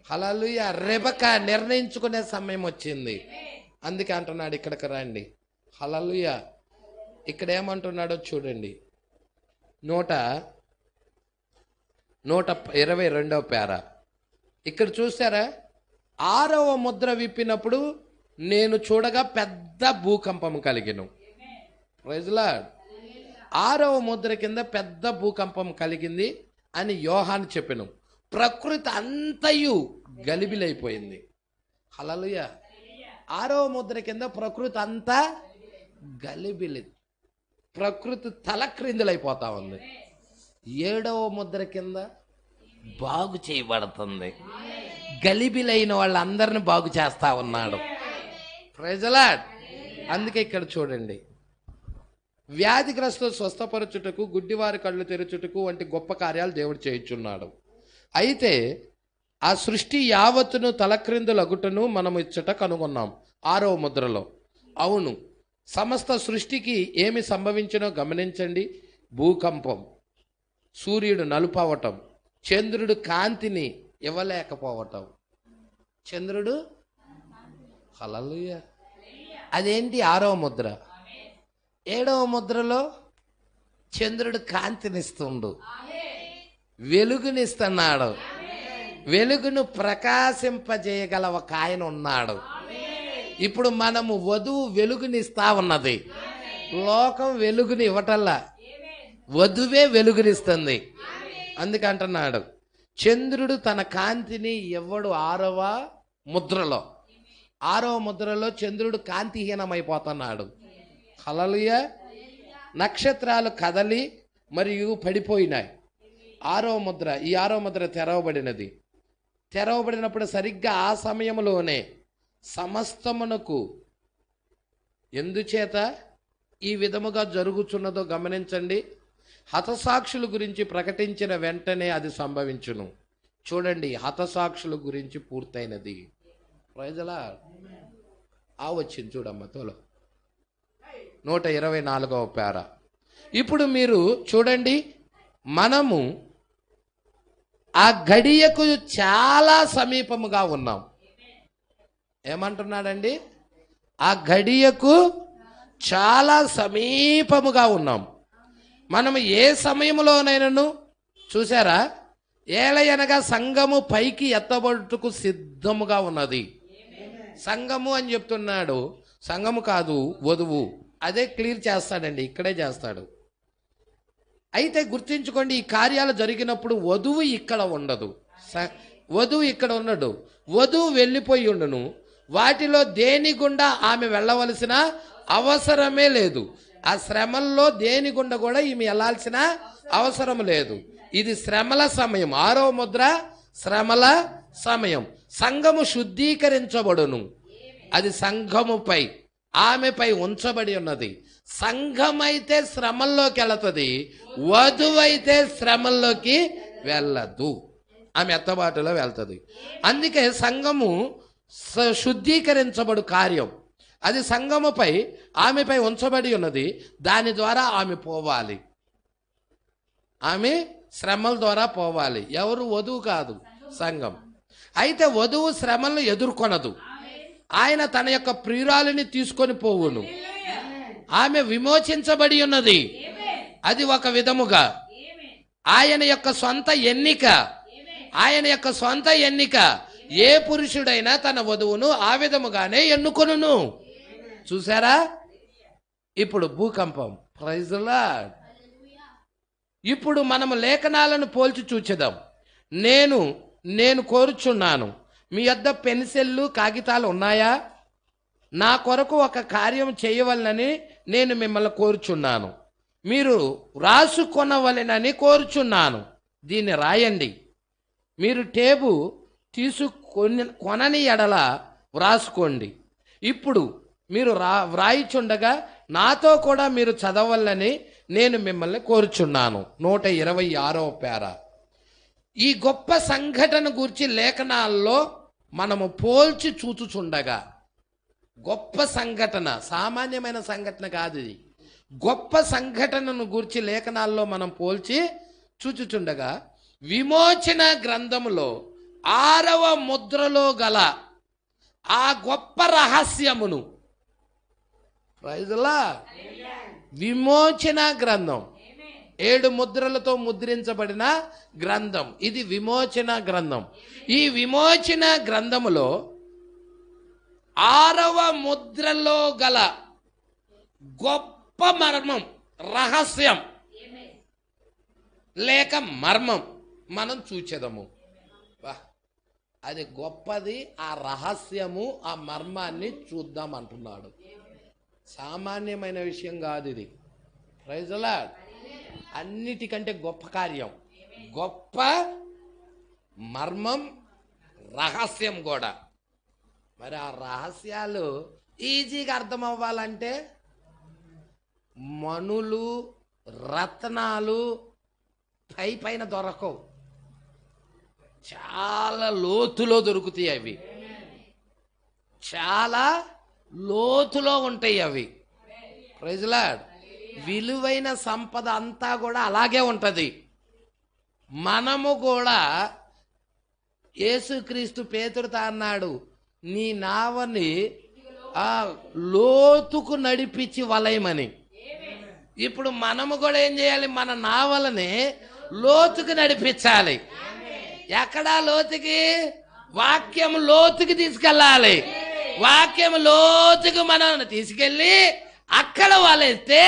హల్లెలూయా. రెబెకా నిర్ణయించుకునే సమయం వచ్చింది. అందుకే అంటున్నాడు ఇక్కడికి రండి. హల్లెలూయా. ఇక్కడ ఏమంటున్నాడో చూడండి. 122వ పేర ఇక్కడ చూసారా? 6వ ముద్ర విప్పినప్పుడు నేను చూడగా పెద్ద భూకంపం కలిగెను. Praise Lord. 6వ ముద్ర కింద పెద్ద భూకంపం కలిగింది అని యోహాను చెప్పెను. ప్రకృతి అంతయు గలిబిలైపోయింది. హల్లెలూయా. 6వ ముద్ర కింద ప్రకృతి అంతా గలిబిలి, ప్రకృతి తలక్రిందులైపోతా ఉంది. 7వ ముద్ర కింద బాగు చేయబడుతుంది. గలిబిలైన వాళ్ళందరిని బాగు చేస్తా ఉన్నాడు. Praise Lord. అందుకే ఇక్కడ చూడండి, వ్యాధిగ్రస్తులు స్వస్థపరచుటకు, గుడ్డివారి కళ్ళు తెరచుటకు వంటి గొప్ప కార్యాలు దేవుడు చేయుచున్నాడు. అయితే ఆ సృష్టి యావత్తును తలక్రిందులగుటను మనం ఇచ్చట కనుగొన్నాం 6వ ముద్రలో. అవును, సమస్త సృష్టికి ఏమి సంభవించినో గమనించండి. భూకంపం, సూర్యుడు నలుపవటం, చంద్రుడు కాంతిని ఇవ్వలేకపోవటం. చంద్రుడు హల్లెలూయా. అదేంటి 6వ ముద్ర. 7వ ముద్రలో చంద్రుడు కాంతినిస్తుండు, వెలుగునిస్తున్నాడు. వెలుగును ప్రకాశింపజేయగల ఒక ఆయన ఉన్నాడు. ఇప్పుడు మనము వధువు వెలుగునిస్తా ఉన్నది. లోకం వెలుగుని ఇవ్వటల్లా, వధువే వెలుగునిస్తుంది. అందుకంటున్నాడు చంద్రుడు తన కాంతిని ఇవ్వడు 6వ ముద్రలో. 6వ ముద్రలో చంద్రుడు కాంతిహీనమైపోతున్నాడు. హల్లెలూయా. నక్షత్రాలు కదలి మరియు పడిపోయినాయి. 6వ ముద్ర, ఈ 6వ ముద్ర తెరవబడినది. తెరవబడినప్పుడు సరిగ్గా ఆ సమయంలోనే సమస్తమునకు ఎందుచేత ఈ విధముగా జరుగుచున్నదో గమనించండి. హతసాక్షుల గురించి ప్రకటించిన వెంటనే అది సంభవించును. చూడండి, హతసాక్షుల గురించి పూర్తయినది. ప్రైజలా వచ్చింది చూడమ్మ తోలో 124వ పేర. ఇప్పుడు మీరు చూడండి, మనము ఆ గడియకు చాలా సమీపముగా ఉన్నాం. ఏమంటున్నాడండి? ఆ గడియకు చాలా సమీపముగా ఉన్నాం. మనము ఏ సమయంలోనైనాను చూసారా? ఏలయనగా సంఘము పైకి ఎత్తబడుటకు సిద్ధముగా ఉన్నది. సంఘము అని చెప్తున్నాడు, సంఘము కాదు వధువు. అదే క్లియర్ చేస్తాడండి, ఇక్కడే చేస్తాడు. అయితే గుర్తించుకోండి, ఈ కార్యాలు జరిగినప్పుడు వధువు ఇక్కడ ఉండదు, వధువు ఇక్కడ ఉండడు. వధువు వెళ్ళిపోయి ఉండును. వాటిలో దేని గుండా ఆమె వెళ్ళవలసిన అవసరమే లేదు. ఆ శ్రమల్లో దేని గుండా కూడా ఈమె వెళ్ళాల్సిన అవసరం లేదు. ఇది శ్రమల సమయం. 6వ ముద్ర శ్రమల సమయం. సంఘము శుద్ధీకరించబడును. అది సంఘముపై, ఆమెపై ఉంచబడి ఉన్నది. సంఘమైతే శ్రమల్లోకి వెళుతుంది, వధువైతే శ్రమల్లోకి వెళ్ళదు. ఆమె ఎత్తబాటులో వెళ్తుంది. అందుకే సంఘము శుద్ధీకరించబడు కార్యం అది సంఘముపై, ఆమెపై ఉంచబడి ఉన్నది. దాని ద్వారా ఆమె పోవాలి. ఆమె శ్రమల ద్వారా పోవాలి. ఎవరు? వధువు కాదు, సంఘం. అయితే వధువు శ్రమలను ఎదుర్కొనదు. ఆయన తన యొక్క ప్రియురాలిని తీసుకొని పోవును. ఆమె విమోచించబడి ఉన్నది. అది ఒక విధముగా ఆయన యొక్క సొంత ఎన్నిక. ఆయన యొక్క సొంత ఎన్నిక. ఏ పురుషుడైనా తన వధువును ఆ విధముగానే ఎన్నుకొనును. చూసారా? ఇప్పుడు భూకంపం. Praise Lord. ఇప్పుడు మనము లేఖనాలను పోల్చి చూచెదాం. నేను నేను కోరుచున్నాను. మీ యొద్ద పెన్సిళ్ళు కాగితాలు ఉన్నాయా? నా కొరకు ఒక కార్యం చేయవలనని నేను మిమ్మల్ని కోరుచున్నాను. మీరు రాసుకొనవలెనని కోరుచున్నాను. దీన్ని రాయండి. మీరు టేబు కొనని ఎడల వ్రాసుకోండి. ఇప్పుడు మీరు వ్రాయిచుండగా నాతో కూడా మీరు చదవాలని నేను మిమ్మల్ని కోరుచున్నాను. 126వ పేర. ఈ గొప్ప సంఘటన గురించి లేఖనాల్లో మనము పోల్చి చూచుచుండగా, గొప్ప సంఘటన, సామాన్యమైన సంఘటన కాదు ఇది, గొప్ప సంఘటనను గురించి లేఖనాల్లో మనం పోల్చి చూచుచుండగా, విమోచన గ్రంథములో 6వ ముద్రలో గల ఆ గొప్ప రహస్యమును, ప్రైజ్లా, విమోచన గ్రంథం 7 ముద్రలతో ముద్రించబడిన గ్రంథం, ఇది విమోచన గ్రంథం. ఈ విమోచన గ్రంథములో 6వ ముద్రలో గల గొప్ప మర్మం, రహస్యం లేక మర్మం మనం చూచెదము. అది గొప్పది, ఆ రహస్యము, ఆ మర్మాన్ని చూద్దాం అంటున్నాడు. సామాన్యమైన విషయం కాదు ఇది. Praise the Lord. అన్నిటికంటే గొప్ప కార్యం, గొప్ప మర్మం, రహస్యం కూడా. మరి ఆ రహస్యాలు ఈజీగా అర్థం అవ్వాలంటే మణులు, రత్నాలు పైన దొరకవు, చాలా లోతులో దొరుకుతాయి. అవి చాలా లోతులో ఉంటాయి అవి. Praise the Lord. విలువైన సంపద అంతా కూడా అలాగే ఉంటుంది. మనము కూడా, యేసుక్రీస్తు పేతురుతో అన్నాడు, నీ నావని లోతుకు నడిపించి వలయమని. ఇప్పుడు మనము కూడా ఏం చేయాలి? మన నావలని లోతుకు నడిపించాలి. ఎక్కడా లోతుకి? వాక్యం లోతుకి తీసుకెళ్ళాలి. వాక్యం లోతుకు మనం తీసుకెళ్ళి అక్కడ వలేస్తే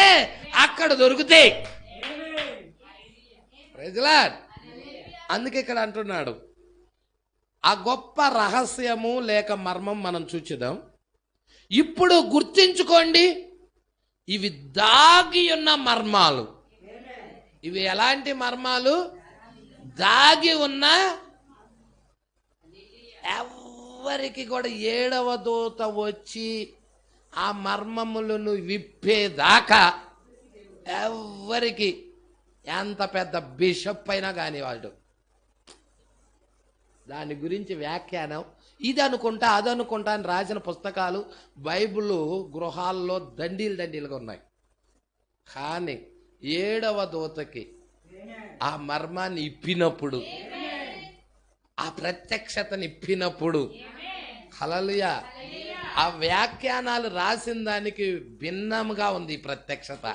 అక్కడ దొరుకుతాయి. Praise the Lord. అందుకే ఇక్కడ అంటున్నాడు, ఆ గొప్ప రహస్యము లేక మర్మం మనం చూచుదాం. ఇప్పుడు గుర్తించుకోండి, ఇవి దాగి ఉన్న మర్మాలు. ఇవి ఎలాంటి మర్మాలు? దాగి ఉన్న, ఎవరికి కూడా 7వ దూత వచ్చి ఆ మర్మములను విప్పేదాకా ఎవరికి, ఎంత పెద్ద బిషప్ అయినా కానీ వాడు దాని గురించి వ్యాఖ్యానం ఇది అనుకుంటా అది అనుకుంటా అని రాసిన పుస్తకాలు బైబిల్ గృహాల్లో దండీలుగా ఉన్నాయి. కానీ 7వ దూతకి ఆ మర్మాన్ని ఇప్పినప్పుడు, ఆ ప్రత్యక్షతని ఇప్పినప్పుడు, హల్లెలూయా, ఆ వ్యాఖ్యానాలు రాసిన దానికి భిన్నంగా ఉంది ఈ ప్రత్యక్షత.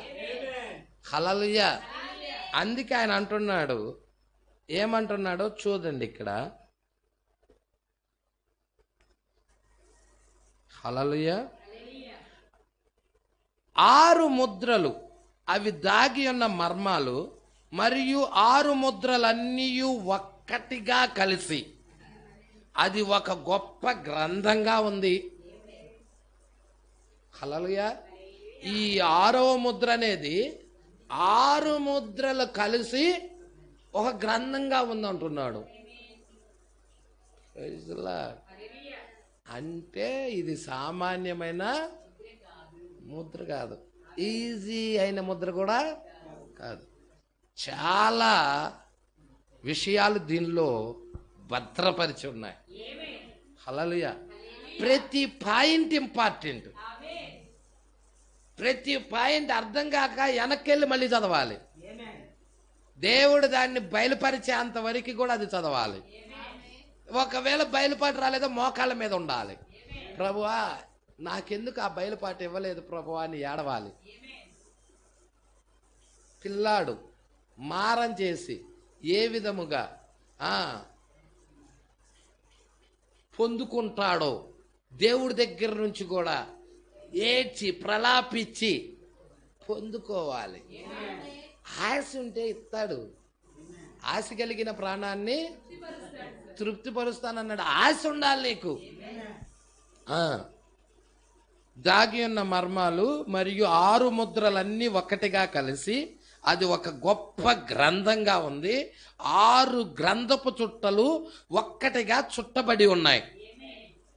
హల్లెలూయా. అందుకే ఆయన అంటున్నాడు, ఏమంటున్నాడో చూడండి ఇక్కడ. హల్లెలూయా. 6 ముద్రలు, అవి దాగి ఉన్న మర్మాలు, మరియు 6 ముద్రలన్నీ ఒక్కటిగా కలిసి అది ఒక గొప్ప గ్రంథంగా ఉంది. హల్లెలూయా. ఈ 6వ ముద్ర అనేది 6 ముద్రలు కలిసి ఒక గ్రంథంగా ఉందంటున్నాడు. అంటే ఇది సామాన్యమైన ముద్ర కాదు, ఈజీ అయిన ముద్ర కూడా కాదు. చాలా విషయాలు దీనిలో భద్రపరిచి ఉన్నాయి. హల్లెలూయా. ప్రతి పాయింట్ ఇంపార్టెంట్. ప్రతి పాయింట్ అర్థం కాక వెనక్కెళ్ళి మళ్ళీ చదవాలి. దేవుడు దాన్ని బయలుపరిచేంత వరకు కూడా అది చదవాలి. ఒకవేళ బయలుపాటు రాలేదో మోకాళ్ళ మీద ఉండాలి. ప్రభువా, నాకెందుకు ఆ బయలుపాటు ఇవ్వలేదు ప్రభువా అని ఏడవాలి. పిల్లాడు మారం చేసి ఏ విధముగా పొందుకుంటాడో దేవుడి దగ్గర నుంచి కూడా ఏడ్చి ప్రలాపించి పొందుకోవాలి. ఆశ ఉంటే ఇస్తాడు. ఆశ కలిగిన ప్రాణాన్ని తృప్తిపరుస్తానన్నాడు. ఆశ ఉండాలి నీకు. దాగి ఉన్న మర్మాలు మరియు 6 ముద్రలన్నీ ఒక్కటిగా కలిసి అది ఒక గొప్ప గ్రంథంగా ఉంది. 6 గ్రంథపు చుట్టలు ఒక్కటిగా చుట్టబడి ఉన్నాయి.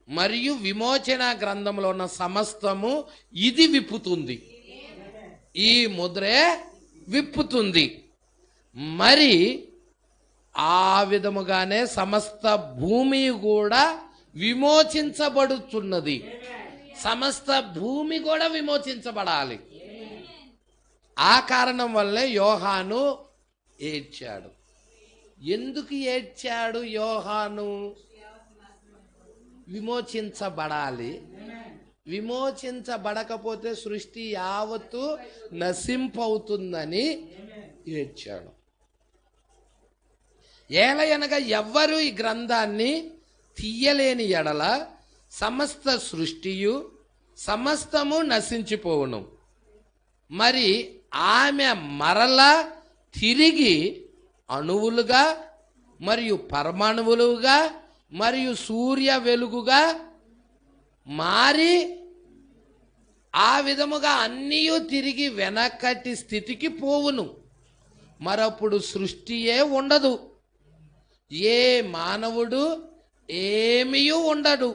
మరియు విమోచన గ్రంథంలో ఉన్న సమస్తము ఇది విప్పుతుంది. ఈ ముద్రే విప్పుతుంది. మరి ఆ విధముగానే సమస్త భూమి కూడా విమోచించబడుతున్నది. సమస్త భూమి కూడా విమోచించబడాలి. ఆ కారణం వల్లే యోహాను ఏడ్చాడు. ఎందుకు ఏడ్చాడు యోహాను? విమోచించబడాలి. విమోచించబడకపోతే సృష్టి యావత్తు నశింపవుతుందని ఏడ్చాడు. ఏలయనగా ఎవ్వరు ఈ గ్రంథాన్ని తీయలేని ఎడల సమస్త సృష్టియు సమస్తము నశించిపోవును. మరి ఆమె మరలా తిరిగి అణువులుగా మరియు పరమాణువులుగా మరియు సూర్య వెలుగుగా మారి ఆ విధముగా అన్నీ తిరిగి వెనకటి స్థితికి పోవును. మరప్పుడు సృష్టియే ఉండదు. ఏ మానవుడు ఏమీ ఉండడు.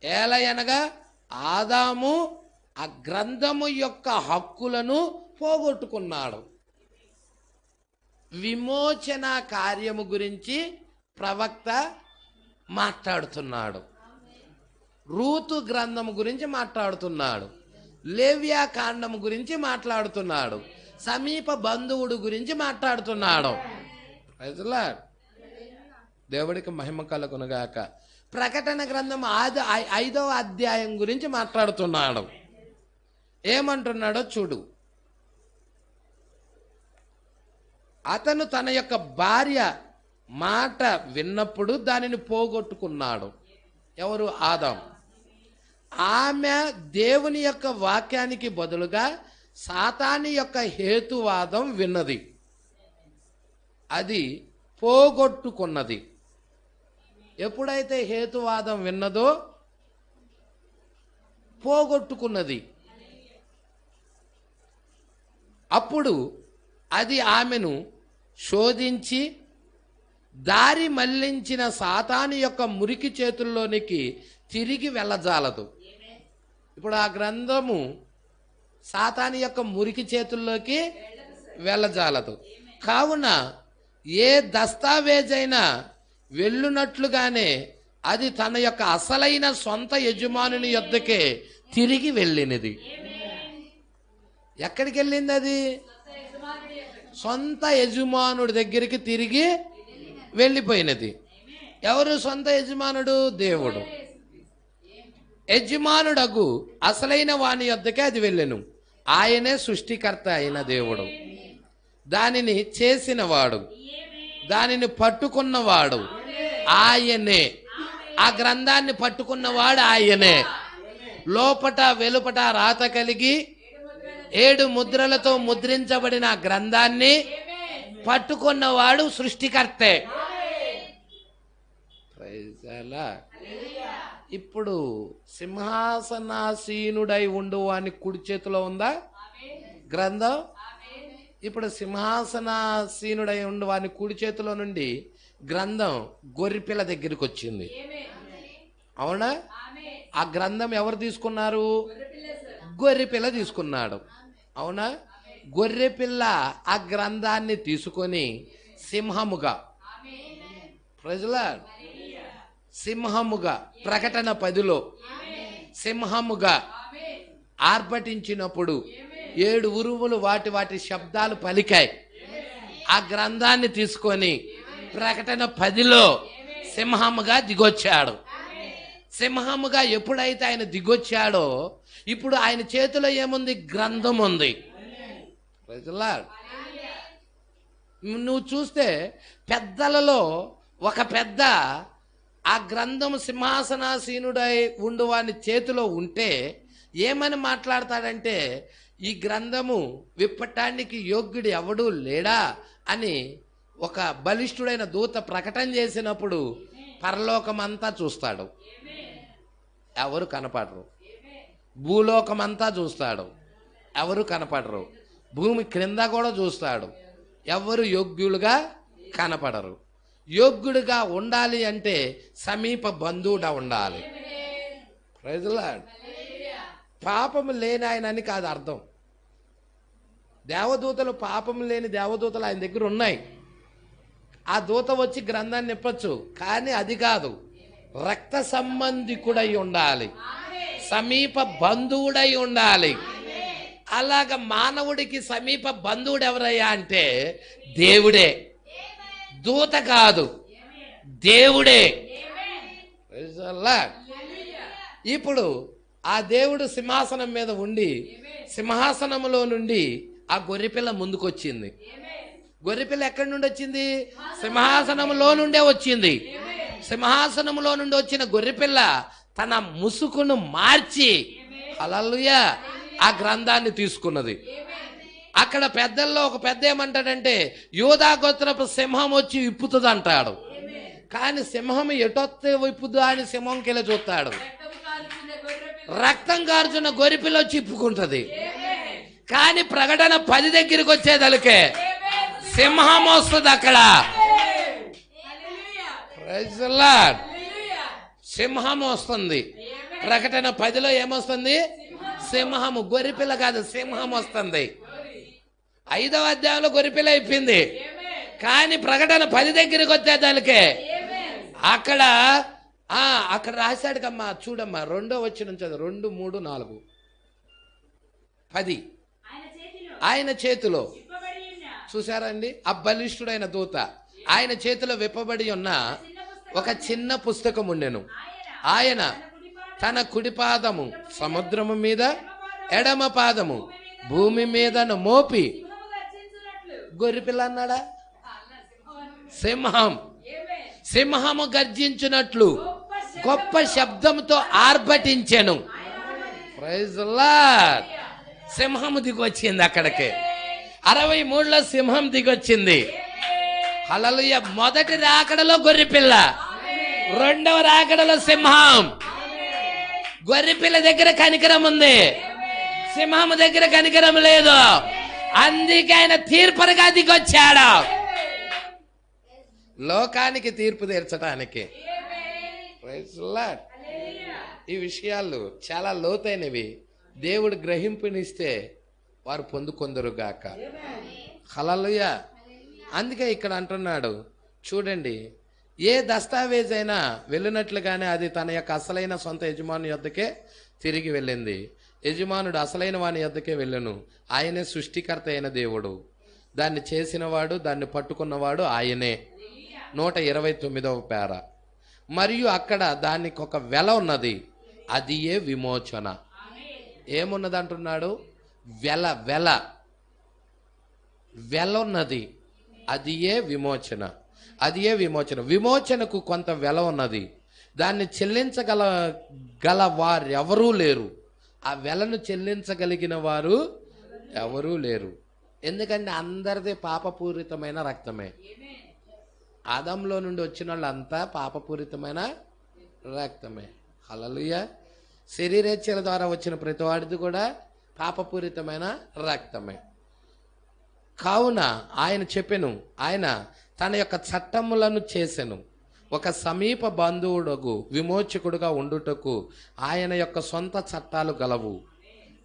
ఏలయనగా ఆదాము ఆ గ్రంథము యొక్క హక్కులను పోగొట్టుకున్నాడు. విమోచన కార్యము గురించి ప్రవక్త మాట్లాడుతున్నాడు. రూతు గ్రంథము గురించి మాట్లాడుతున్నాడు. లేవ్యా కాండము గురించి మాట్లాడుతున్నాడు. సమీప బంధువుడు గురించి మాట్లాడుతున్నాడు. దేవుడికి మహిమ కలుగునుగాక. ప్రకటన గ్రంథం 5వ అధ్యాయం గురించి మాట్లాడుతున్నాడు. ఏమంటున్నాడో చూడు. అతను తన యొక్క భార్య మాట విన్నప్పుడు దానిని పోగొట్టుకున్నాడు. ఎవరు? ఆదాం. ఆమె దేవుని యొక్క వాక్యానికి బదులుగా సాతాని యొక్క హేతువాదం విన్నది. అది పోగొట్టుకున్నది. ఎప్పుడైతే హేతువాదం విన్నదో పోగొట్టుకున్నది. అప్పుడు అది ఆమెను శోధించి దారి మళ్లించిన సాతాను యొక్క మురికి చేతుల్లోనికి తిరిగి వెళ్ళజాలదు. ఇప్పుడు ఆ గ్రంథము సాతాను యొక్క మురికి చేతుల్లోకి వెళ్ళజాలదు. కావున ఏ దస్తావేజైనా వెళ్ళునట్లుగానే అది తన యొక్క అసలైన సొంత యజమానుని యొద్దకే తిరిగి వెళ్ళినది. ఎక్కడికి వెళ్ళింది? అది సొంత యజమానుడి దగ్గరికి తిరిగి వెళ్ళిపోయినది. ఎవరు సొంత యజమానుడు? దేవుడు. యజమానుడగు అసలైన వాని యొద్దకే అది వెళ్ళెను. ఆయనే సృష్టికర్త అయిన దేవుడు. దానిని చేసినవాడు, దానిని పట్టుకున్నవాడు ఆయనే. ఆ గ్రంథాన్ని పట్టుకున్నవాడు ఆయనే. లోపట వెలుపట రాత కలిగి 7 ముద్రలతో ముద్రించబడిన ఆ గ్రంథాన్ని పట్టుకున్నవాడు సృష్టికర్తే. ఇప్పుడు సింహాసనాసీనుడై ఉండు వాని కుడి చేతిలో ఉందా గ్రంథం? ఇప్పుడు సింహాసనాసీనుడై ఉండు వాని కుడి చేతిలో నుండి గ్రంథం గొర్రెపిల్ల దగ్గరికి వచ్చింది. అవునా? ఆ గ్రంథం ఎవరు తీసుకున్నారు? గొర్రెపిల్ల తీసుకున్నాడు. అవునా? గొర్రెపిల్ల ఆ గ్రంథాన్ని తీసుకొని సింహముగా, సింహముగా ప్రకటన 10లో సింహముగా ఆర్భటించినప్పుడు 7 ఉరుములు వాటి వాటి శబ్దాలు పలికాయి. ఆ గ్రంథాన్ని తీసుకొని ప్రకటన 10లో సింహముగా దిగొచ్చాడు. సింహముగా ఎప్పుడైతే ఆయన దిగొచ్చాడో ఇప్పుడు ఆయన చేతిలో ఏముంది? గ్రంథం ఉంది. నువ్వు చూస్తే పెద్దలలో ఒక పెద్ద ఆ గ్రంథం సింహాసనాసీనుడై ఉండు వాని చేతిలో ఉంటే ఏమని మాట్లాడతాడంటే, ఈ గ్రంథము విప్పటానికి యోగ్యుడు ఎవడూ లేడా అని ఒక బలిష్ఠుడైన దూత ప్రకటన చేసినప్పుడు పరలోకమంతా చూస్తాడు, ఎవరు కనపడరు. భూలోకమంతా చూస్తాడు, ఎవరు కనపడరు. భూమి క్రింద కూడా చూస్తాడు, ఎవరు యోగ్యులుగా కనపడరు. యోగ్యుడిగా ఉండాలి అంటే సమీప బంధువుడా ఉండాలి. Praise Lord. పాపము లేని ఆయన అని కాదు అర్థం. దేవదూతలు, పాపము లేని దేవదూతలు ఆయన దగ్గర ఉన్నాయి. ఆ దూత వచ్చి గ్రంథాన్ని నిప్పచ్చు, కానీ అది కాదు, రక్త సంబంధికుడై ఉండాలి, సమీప బంధువుడై ఉండాలి. అలాగ మానవుడికి సమీప బంధువుడు ఎవరయ్యా అంటే దేవుడే, దూత కాదు, దేవుడే. ఇప్పుడు ఆ దేవుడు సింహాసనం మీద ఉండి సింహాసనంలో నుండి ఆ గొర్రెపిల్ల ముందుకొచ్చింది. గొర్రెపిల్ల ఎక్కడి నుండి వచ్చింది? సింహాసనంలో నుండే వచ్చింది. సింహాసనంలో నుండి వచ్చిన గొర్రెపిల్ల తన ముసుకును మార్చి హల్లెలూయా ఆ గ్రంథాన్ని తీసుకున్నది. అక్కడ పెద్దల్లో ఒక పెద్ద ఏమంటాడంటే యూదా గోత్రపు సింహం వచ్చి విప్పుతుంది అంటాడు. కానీ సింహం ఎటొత్తే విప్పుదా అని సింహంకి వెళ్ళి చూస్తాడు. రక్తం కార్చున్న గొర్రెపిల్ల వచ్చి ఇప్పుకుంటది. కానీ ప్రకటన 10 దగ్గరికి వచ్చేదలికే సింహం వస్తుంది. అక్కడ ప్రైజ్ ది లార్డ్, సింహం వస్తుంది. ప్రకటన 10లో ఏమొస్తుంది? సింహము. గొర్రెపిల్ల కాదు, సింహం వస్తుంది. 5వ అధ్యాయంలో గొర్రెపిల్ల అయిపోయింది. కానీ ప్రకటన 10 దగ్గరికి వచ్చేదానికే అక్కడ అక్కడ రాశాడు కమ్మా, చూడమ్మా 2వ వచనం చదువు. 2, 3, 4, 10. ఆయన చేతిలో చూసారండి, ఆ బలిష్ఠుడైన దూత ఆయన చేతిలో విప్పబడి ఉన్న ఒక చిన్న పుస్తకం ఉండెను. ఆయన తన కుడి పాదము సముద్రము మీద, ఎడమ పాదము భూమి మీదను మోపి, గొర్రెపిల్ల అన్నాడా? సింహం. సింహము గర్జించినట్లు గొప్ప శబ్దంతో ఆర్భటించెను. Praise the lord. సింహము దిగొచ్చింది అక్కడికి. 63లో సింహం దిగొచ్చింది. హల్లెలూయా. మొదటి రాకడలో గొర్రెపిల్ల, 2వ రాకడలో సింహం. గొర్రెపిల్ల దగ్గర కనికరం ఉంది, సింహం దగ్గర కనికరం లేదు. అందుకే ఆయన తీర్పరగా దిగొచ్చాడు, లోకానికి తీర్పు తీర్చడానికి. Praise the Lord. ఈ విషయాలు చాలా లోతైనవి. దేవుడు గ్రహింపునిస్తే వారు పొందుకొందరుగాక. హల్లెలూయా. అందుకే ఇక్కడ అంటున్నాడు చూడండి, ఏ దస్తావేజ్ అయినా వెళ్ళినట్లుగానే అది తన యొక్క అసలైన సొంత యజమాని యొద్దకే తిరిగి వెళ్ళింది. యజమానుడు అసలైన వాని యొద్దకే వెళ్ళను. ఆయనే సృష్టికర్త అయిన దేవుడు, దాన్ని చేసినవాడు, దాన్ని పట్టుకున్నవాడు ఆయనే. 129వ పేర. మరియు అక్కడ దానికి ఒక వెల ఉన్నది, అది ఏ విమోచన. ఏమున్నది అంటున్నాడు? వెల. వెల వెల ఉన్నది, అది ఏ విమోచన. అది ఏ విమోచన. విమోచనకు కొంత వెల ఉన్నది, దాన్ని చెల్లించగల వారెవరూ లేరు. ఆ వెలను చెల్లించగలిగిన వారు ఎవరూ లేరు. ఎందుకంటే అందరిది పాపపూరితమైన రక్తమే. ఆదంలో నుండి వచ్చిన వాళ్ళంతా పాపపూరితమైన రక్తమే. హల్లెలూయా. శరీరేచ్ఛల ద్వారా వచ్చిన ప్రతివాడిది కూడా పాపపూరితమైన రక్తమే. కావున ఆయన చెప్పెను, ఆయన తన యొక్క చట్టములను చేసెను. ఒక సమీప బంధువుడగు విమోచకుడుగా ఉండుటకు ఆయన యొక్క సొంత చట్టాలు గలవు.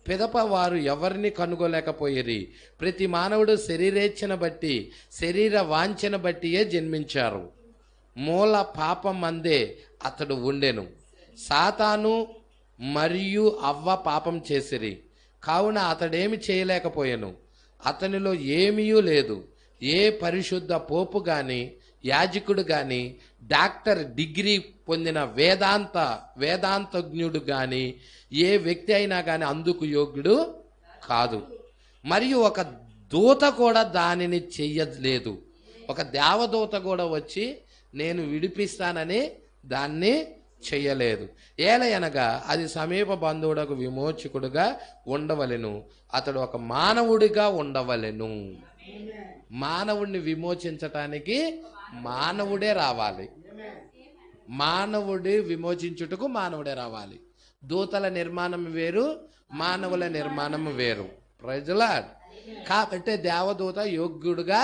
పిదప వారు ఎవరిని కనుగొలేకపోయిరి. ప్రతి మానవుడు శరీరేచ్ఛను బట్టి, శరీర వాంఛను బట్టియే జన్మించారు. మూల పాపం అందే అతడు ఉండెను. సాతాను మరియు అవ్వ పాపం చేసిరి, కావున అతడేమి చేయలేకపోయాను. అతనిలో ఏమీ లేదు. ఏ పరిశుద్ధ పోపు గాని, యాజకుడు గాని, డాక్టర్ డిగ్రీ పొందిన వేదాంతజ్ఞుడు గాని, ఏ వ్యక్తి అయినా కానీ అందుకు యోగ్యుడు కాదు. మరియు ఒక దూత కూడా దానిని చెయ్యలేదు. ఒక దేవదూత కూడా వచ్చి నేను విడిపిస్తానని దాన్ని చెయ్యలేదు. ఏలయనగా అది సమీప బంధువుడకు విమోచకుడుగా ఉండవలెను. అతడు ఒక మానవుడిగా ఉండవలెను. మానవుడిని విమోచించటానికి మానవుడే రావాలి. మానవుడి విమోచించుటకు మానవుడే రావాలి. దూతల నిర్మాణం వేరు, మానవుల నిర్మాణం వేరు. Praise the Lord. కాబట్టి దేవదూత యోగ్యుడుగా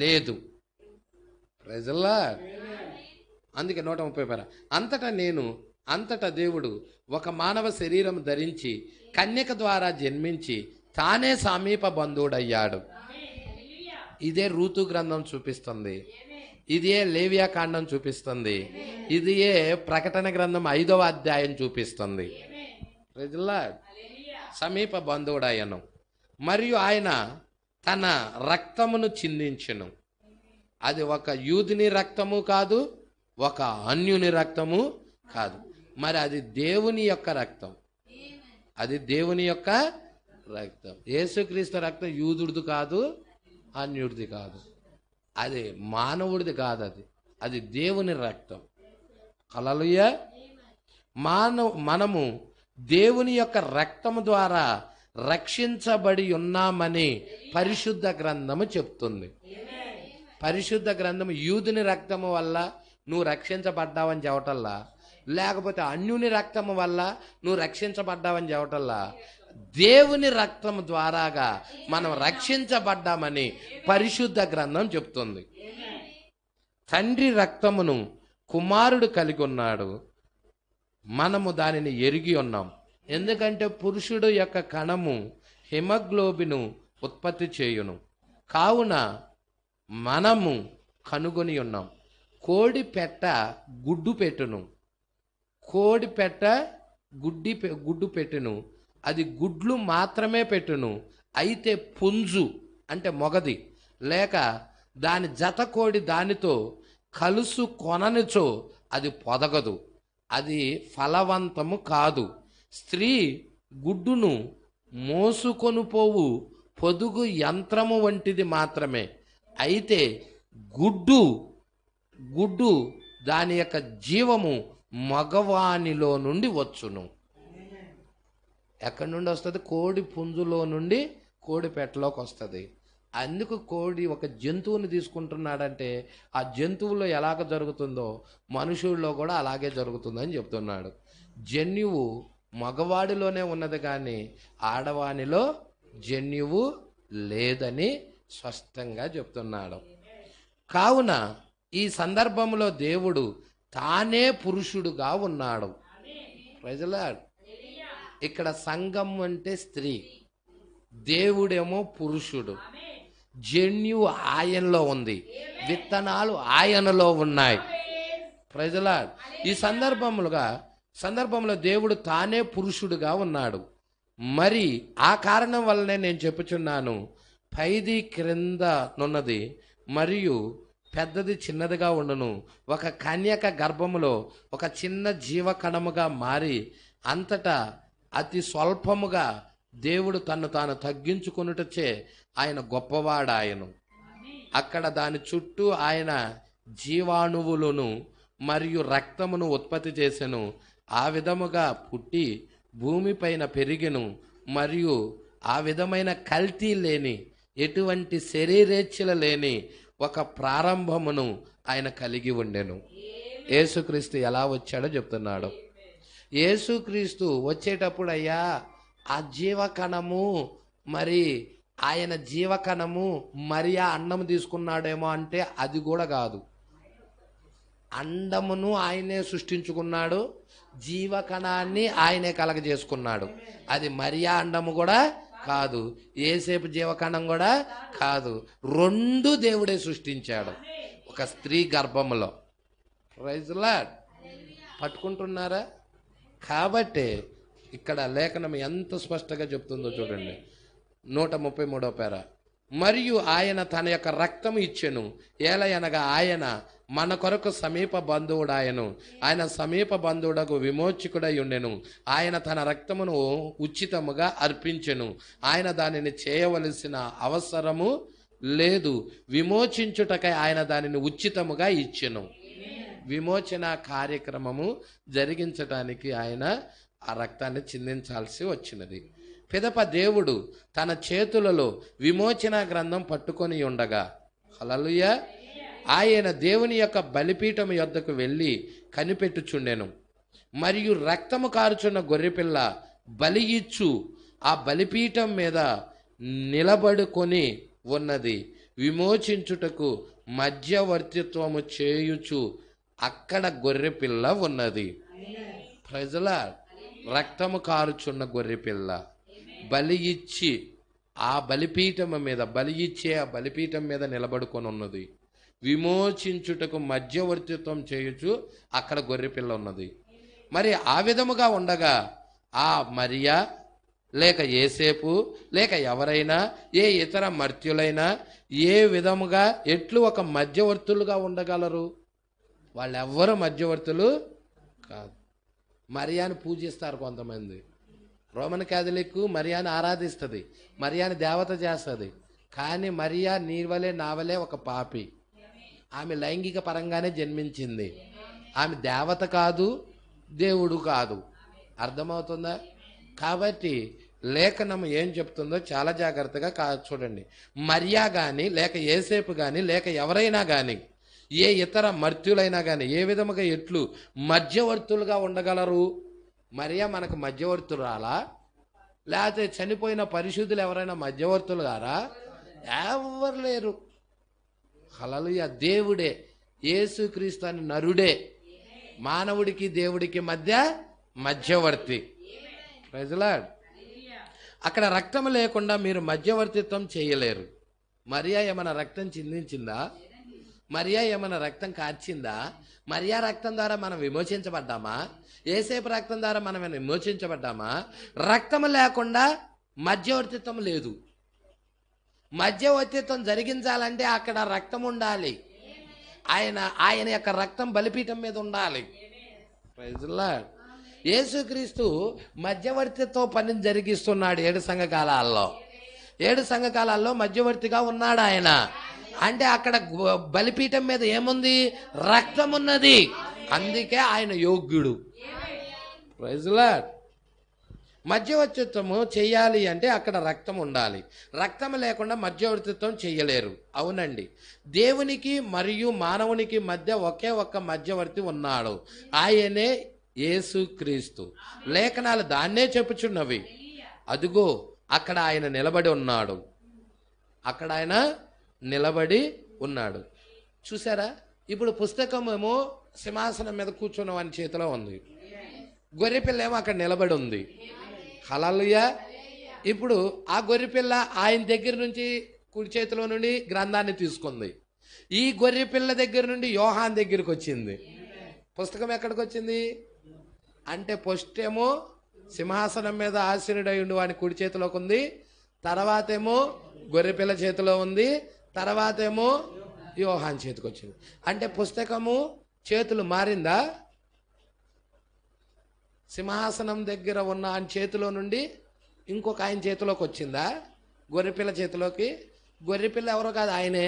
లేదు. Praise the Lord. అందుకే 130 అంతటా దేవుడు ఒక మానవ శరీరం ధరించి కన్యక ద్వారా జన్మించి తానే సమీప బంధువుడయ్యాడు. ఇదే రూతు గ్రంథం చూపిస్తుంది, ఇదే లేవియా కాండం చూపిస్తుంది, ఇదే ప్రకటన గ్రంథం 5వ అధ్యాయం చూపిస్తుంది. Praise the Lord. సమీప బంధువుడయ్యను. మరియు ఆయన తన రక్తమును చిందించెను. అది ఒక యూదుని రక్తము కాదు, ఒక అన్యుని రక్తము కాదు. మరి అది దేవుని యొక్క రక్తం. అది దేవుని యొక్క రక్తం. యేసుక్రీస్తు రక్తం యూదుడిది కాదు, అన్యుడిది కాదు, అది మానవుడిది కాదు, అది దేవుని రక్తం. హల్లెలూయా. మనము దేవుని యొక్క రక్తము ద్వారా రక్షించబడి ఉన్నామని పరిశుద్ధ గ్రంథము చెప్తుంది. పరిశుద్ధ గ్రంథము యూదుని రక్తము వల్ల నువ్వు రక్షించబడ్డావని చెప్పటల్లా, లేకపోతే అన్యుని రక్తము వల్ల నువ్వు రక్షించబడ్డావని చెప్పటల్లా, దేవుని రక్తము ద్వారాగా మనం రక్షించబడ్డామని పరిశుద్ధ గ్రంథం చెప్తుంది. తండ్రి రక్తమును కుమారుడు కలిగి ఉన్నాడు, మనము దానిని ఎరిగి ఉన్నాం. ఎందుకంటే పురుషుడు యొక్క కణము హిమోగ్లోబిన్ ఉత్పత్తి చేయును, కావున మనము కనుగొని ఉన్నాం. కోడి పెట్ట గుడ్డు పెట్టును, కోడి పెట్ట గుడ్డు పెట్టును, అది గుడ్లు మాత్రమే పెట్టును. అయితే పుంజు అంటే మొగది లేక దాని జత కోడి దానితో కలుసు కొననిచో అది పొదగదు, అది ఫలవంతము కాదు. స్త్రీ గుడ్డును మోసుకొని పోవు పొదుగు యంత్రము వంటిది మాత్రమే. అయితే గుడ్డు దాని యొక్క జీవము మగవానిలో నుండి వచ్చును. ఎక్కడి నుండి వస్తుంది? కోడి పుంజులో నుండి కోడి పెట్టలోకి వస్తుంది. అందుకు కోడి ఒక జంతువుని తీసుకుంటున్నాడంటే ఆ జంతువులో ఎలాగ జరుగుతుందో మనుషుల్లో కూడా అలాగే జరుగుతుందని చెప్తున్నాడు. జన్యువు మగవాడిలోనే ఉన్నది కానీ ఆడవానిలో జన్యువు లేదని స్పష్టంగా చెప్తున్నాడు. కావున ఈ సందర్భంలో దేవుడు తానే పురుషుడుగా ఉన్నాడు. Praise the Lord. ఇక్కడ సంఘం అంటే స్త్రీ, దేవుడేమో పురుషుడు. జన్యువు ఆయనలో ఉంది, విత్తనాలు ఆయనలో ఉన్నాయి. Praise the Lord. ఈ సందర్భంలో దేవుడు తానే పురుషుడుగా ఉన్నాడు. మరి ఆ కారణం వల్లనే నేను చెప్పుచున్నాను, పైది క్రింద నున్నది మరియు పెద్దది చిన్నదిగా ఉండును. ఒక కన్యక గర్భములో ఒక చిన్న జీవకణముగా మారి అంతటా అతి స్వల్పముగా దేవుడు తన్ను తాను తగ్గించుకొనుటచే ఆయన గొప్పవాడాయను. అక్కడ దాని చుట్టూ ఆయన జీవాణువులను మరియు రక్తమును ఉత్పత్తి చేసెను. ఆ విధముగా పుట్టి భూమిపైన పెరిగెను. మరియు ఆ విధమైన కల్తీ లేని, ఎటువంటి శరీరేచ్ఛల లేని ఒక ప్రారంభమును ఆయన కలిగి ఉండెను. యేసుక్రీస్తు ఎలా వచ్చాడో చెప్తున్నాడు. యేసుక్రీస్తు వచ్చేటప్పుడు అయ్యా ఆ జీవకణము, మరి ఆయన జీవకణము మరియా అన్నం తీసుకున్నాడేమో అంటే అది కూడా కాదు. అండమును ఆయనే సృష్టించుకున్నాడు, జీవకణాన్ని ఆయనే కలగజేసుకున్నాడు. అది మరియా అండము కూడా కాదు, ఏసేపు జీవకణం కూడా కాదు. రెండు దేవుడే సృష్టించాడు ఒక స్త్రీ గర్భములో. Praise the Lord. పట్టుకుంటున్నారా? కాబట్టి ఇక్కడ లేఖనం ఎంత స్పష్టంగా చెప్తుందో చూడండి. 133వ పేర. మరియు ఆయన తన యొక్క రక్తము ఇచ్చెను, ఏలయనగా ఆయన మన కొరకు సమీప బంధువుడాయను. ఆయన సమీప బంధువుడకు విమోచకుడై ఉండెను. ఆయన తన రక్తమును ఉచితముగా అర్పించెను. ఆయన దానిని చేయవలసిన అవసరము లేదు, విమోచించుటకై ఆయన దానిని ఉచితముగా ఇచ్చెను. విమోచన కార్యక్రమము జరిగించడానికి ఆయన ఆ రక్తాన్ని చిందించాల్సి వచ్చినది. పిదప దేవుడు తన చేతులలో విమోచన గ్రంథం పట్టుకొని ఉండగా, హల్లెలూయా, ఆయన దేవుని యొక్క బలిపీఠం యొద్దకు వెళ్ళి కనిపెట్టుచుండెను. మరియు రక్తము కారుచున్న గొర్రెపిల్ల బలి ఇచ్చు ఆ బలిపీఠం మీద నిలబడుకొని ఉన్నది. విమోచించుటకు మధ్యవర్తిత్వము చేయుచు అక్కడ గొర్రెపిల్ల ఉన్నది. ప్రజల రక్తము కారుచున్న గొర్రెపిల్ల బలి ఇచ్చి ఆ బలిపీఠం మీద ఆ బలిపీఠం మీద నిలబడుకొని ఉన్నది. విమోచించుటకు మధ్యవర్తిత్వం చేయుచు అక్కడ గొర్రెపిల్ల ఉన్నది. మరి ఆ విధముగా ఉండగా ఆ మరియా లేక యేసేపు లేక ఎవరైనా ఏ ఇతర మర్త్యులైనా ఏ విధముగా ఎట్లు ఒక మధ్యవర్తులుగా ఉండగలరు? వాళ్ళెవ్వరూ మధ్యవర్తులు కాదు. మరియాను పూజిస్తారు కొంతమంది. రోమన్ క్యాథలిక్ మరియాను ఆరాధిస్తుంది, మరియాను దేవత చేస్తుంది. కానీ మరియా నీవలే నావలే ఒక పాపి. ఆమె లైంగిక పరంగానే జన్మించింది. ఆమె దేవత కాదు, దేవుడు కాదు. అర్థమవుతుందా? కాబట్టి లేఖనం ఏం చెప్తుందో చాలా జాగ్రత్తగా చూడండి. మరియా కానీ లేక యేసేపు కానీ లేక ఎవరైనా కానీ ఏ ఇతర మర్త్యులైనా కానీ ఏ విధముగా ఎట్లు మధ్యవర్తులుగా ఉండగలరు? మరియా మనకు మధ్యవర్తురాలా? లేకపోతే చనిపోయిన పరిశుద్ధులు ఎవరైనా మధ్యవర్తులు గారా? ఎవరు లేరు. హల్లెలూయా. దేవుడే, యేసుక్రీస్తు అని నరుడే మానవుడికి దేవుడికి మధ్యవర్తి. Praise the Lord. అక్కడ రక్తం లేకుండా మీరు మధ్యవర్తిత్వం చేయలేరు. మరియా ఏమైనా రక్తం చిందించిందా? మరియా ఏమైనా రక్తం కార్చిందా? మరియా రక్తం ద్వారా మనం విమోచించబడ్డామా? యేసేపు రక్తం ద్వారా మనం విమోచించబడ్డామా? రక్తం లేకుండా మధ్యవర్తిత్వం లేదు. మధ్యవర్తిత్వం జరిగించాలంటే అక్కడ రక్తం ఉండాలి. ఆయన యొక్క రక్తం బలిపీఠం మీద ఉండాలి. Praise the Lord. యేసుక్రీస్తు మధ్యవర్తిత్వ పనిని జరిగిస్తున్నాడు 7 సంఘకాలాల్లో. 7 సంఘకాలాల్లో మధ్యవర్తిగా ఉన్నాడు ఆయన. అంటే అక్కడ బలిపీఠం మీద ఏముంది? రక్తం ఉన్నది. అందుకే ఆయన యోగ్యుడు. Praise the lord. మధ్యవర్తిత్వము చెయ్యాలి అంటే అక్కడ రక్తం ఉండాలి. రక్తం లేకుండా మధ్యవర్తిత్వం చెయ్యలేరు. అవునండి. దేవునికి మరియు మానవునికి మధ్య ఒకే ఒక్క మధ్యవర్తి ఉన్నాడు. ఆయనే యేసుక్రీస్తు. లేఖనాలు దాన్నే చెప్పుచున్నవి. అదుగో అక్కడ ఆయన నిలబడి ఉన్నాడు. అక్కడ ఆయన నిలబడి ఉన్నాడు. చూసారా? ఇప్పుడు పుస్తకం ఏమో సింహాసనం మీద కూర్చున్న వాని చేతిలో ఉంది. గొర్రెపిల్ల ఏమో అక్కడ నిలబడి ఉంది. హల్లెలూయా. ఇప్పుడు ఆ గొర్రెపిల్ల ఆయన దగ్గర నుంచి కుడి చేతిలో నుండి గ్రంథాన్ని తీసుకుంది. ఈ గొర్రెపిల్ల దగ్గర నుండి యోహాన్ దగ్గరికి వచ్చింది. పుస్తకం ఎక్కడికి వచ్చింది అంటే ఫస్ట్ ఏమో సింహాసనం మీద ఆసీనుడై ఉండి వాని కుడి చేతిలోకి ఉంది. తర్వాత ఏమో గొర్రెపిల్ల చేతిలో ఉంది. తర్వాత ఏమో యోహాన్ చేతికి వచ్చింది. అంటే పుస్తకము చేతులు మారిందా? సింహాసనం దగ్గర ఉన్న ఆయన చేతిలో నుండి ఇంకొక ఆయన చేతిలోకి వచ్చిందా? గొర్రెపిల్ల చేతిలోకి. గొర్రెపిల్ల ఎవరో కాదు, ఆయనే.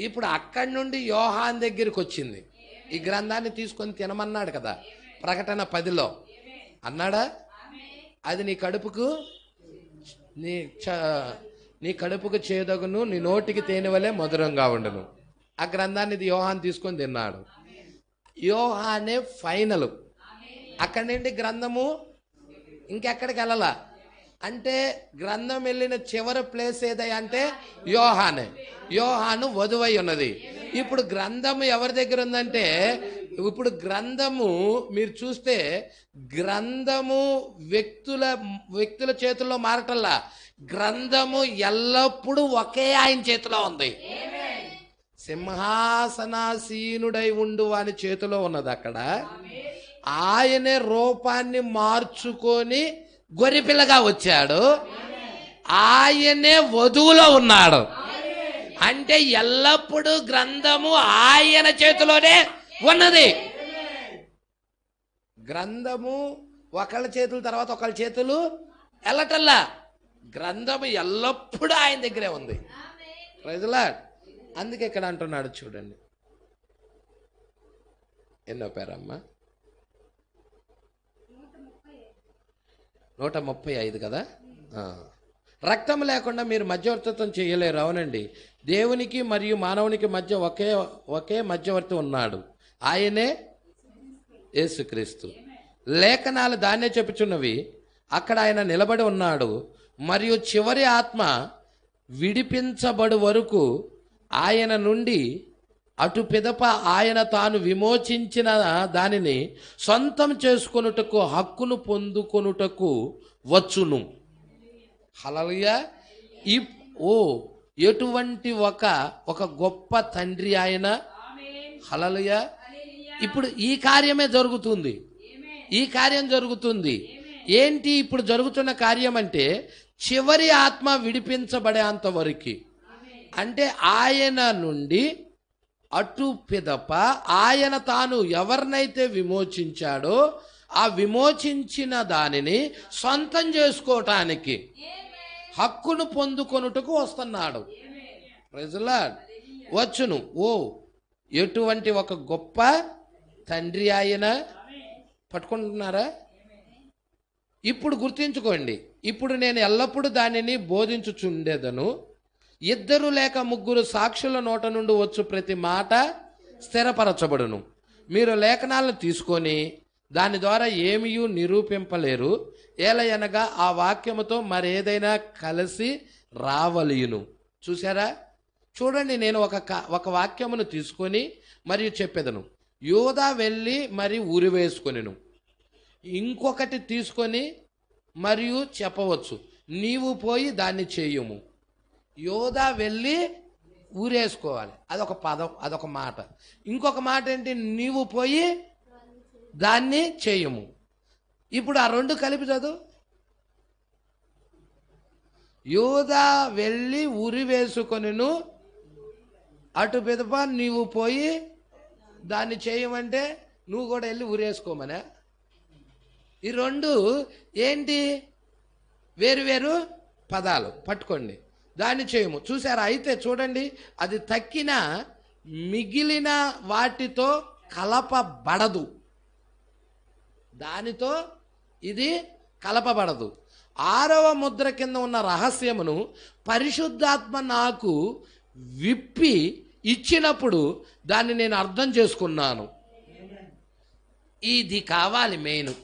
ఇప్పుడు అక్కడి నుండి యోహాన్ దగ్గరికి వచ్చింది. ఈ గ్రంథాన్ని తీసుకొని తినమన్నాడు కదా ప్రకటన 10లో అన్నాడా? అది నీ కడుపుకు చేదగును, నీ నోటికి తేనె వలె మధురంగా ఉండును. ఆ గ్రంథాన్ని ఇది యోహాన్ తీసుకొని తిన్నాడు. యోహానే ఫైనల్. అక్కడి నుండి గ్రంథము ఇంకెక్కడికి వెళ్ళాల అంటే గ్రంథం వెళ్ళిన చివరి ప్లేస్ ఏదయ్యా అంటే యోహానే. యోహాను వధువై ఉన్నది. ఇప్పుడు గ్రంథము ఎవరి దగ్గర ఉందంటే, ఇప్పుడు గ్రంథము మీరు చూస్తే గ్రంథము వ్యక్తుల చేతుల్లో మారటల్లా, గ్రంథము ఎల్లప్పుడూ ఒకే ఆయన చేతిలో ఉంది. సింహాసనాసీనుడై ఉండు వాని చేతిలో ఉన్నది. అక్కడ ఆయనే రూపాన్ని మార్చుకొని గొర్రెపిల్లగా వచ్చాడు. ఆయనే వధువులో ఉన్నాడు. అంటే ఎల్లప్పుడూ గ్రంథము ఆయన చేతిలోనే ఉన్నది. గ్రంథము ఒకళ్ళ చేతుల తర్వాత ఒకళ్ళ చేతులు వెళ్ళటల్లా, గ్రంథము ఎల్లప్పుడూ ఆయన దగ్గరే ఉంది. Praise the Lord. అందుకే ఇక్కడ అంటున్నాడు చూడండి, ఎన్నో పేరమ్మా? 135 కదా. రక్తం లేకుండా మీరు మధ్యవర్తిత్వం చేయలేరు. అవునండి. దేవునికి మరియు మానవునికి మధ్య ఒకే మధ్యవర్తి ఉన్నాడు, ఆయనే యేసుక్రీస్తు. లేఖనాలు దాన్నే చెప్పుచున్నవి. అక్కడ ఆయన నిలబడి ఉన్నాడు మరియు చివరి ఆత్మ విడిపించబడు వరకు ఆయన నుండి అటు పిదప ఆయన తాను విమోచించిన దానిని సొంతం చేసుకొనుటకు హక్కును పొందుకొనుటకు వచ్చును. హల్లెలూయా. ఎటువంటి ఒక గొప్ప తండ్రి ఆయన. హల్లెలూయా. ఇప్పుడు ఈ కార్యమే జరుగుతుంది. ఈ కార్యం జరుగుతుంది. ఏంటి ఇప్పుడు జరుగుతున్న కార్యం అంటే చివరి ఆత్మ విడిపించబడేంత వరకు, అంటే ఆయన నుండి అటు పిదప ఆయన తాను ఎవరినైతే విమోచించాడో ఆ విమోచించిన దానిని సొంతం చేసుకోవటానికి హక్కును పొందుకొనుటకు వస్తున్నాడు. Praise the Lord. వచ్చును. ఎటువంటి ఒక గొప్ప తండ్రి ఆయన. పట్టుకుంటున్నారా? ఇప్పుడు గుర్తించుకోండి. ఇప్పుడు నేను ఎల్లప్పుడూ దానిని బోధించుచుండేదను. 2 లేక 3 సాక్షుల నోట నుండి వచ్చు ప్రతి మాట స్థిరపరచబడును. మీరు లేఖనాలను తీసుకొని దాని ద్వారా ఏమీ నిరూపింపలేరు. ఏలయనగా ఆ వాక్యముతో మరేదైనా కలిసి రావలియును. చూసారా? చూడండి, నేను ఒక వాక్యమును తీసుకొని మరియు చెప్పేదను. యోధా వెళ్ళి మరి ఉరి వేసుకొనిను. ఇంకొకటి తీసుకొని మరియు చెప్పవచ్చు, నీవు పోయి దాన్ని చేయుము. యోధా వెళ్ళి ఊరేసుకోవాలి, అదొక పదం, అదొక మాట. ఇంకొక మాట ఏంటి? నీవు పోయి దాన్ని చేయుము. ఇప్పుడు ఆ రెండు కలిపి చదువు. యోధా వెళ్ళి ఉరి వేసుకొనిను, అటు పిదప నీవు పోయి దాన్ని చేయమంటే నువ్వు కూడా వెళ్ళి ఊరేసుకోమనే. ఈ రెండు ఏంటి? వేరు పదాలు. పట్టుకోండి. దాన్ని చేయము. చూసారా? అయితే చూడండి, అది తక్కిన మిగిలిన వాటితో కలపబడదు. దానితో ఇది కలపబడదు. 6వ ముద్ర కింద ఉన్న రహస్యమును పరిశుద్ధాత్మ నాకు విప్పి ఇచ్చినప్పుడు దాన్ని నేను అర్థం చేసుకున్నాను. ఇది కావాలి మెయిన్.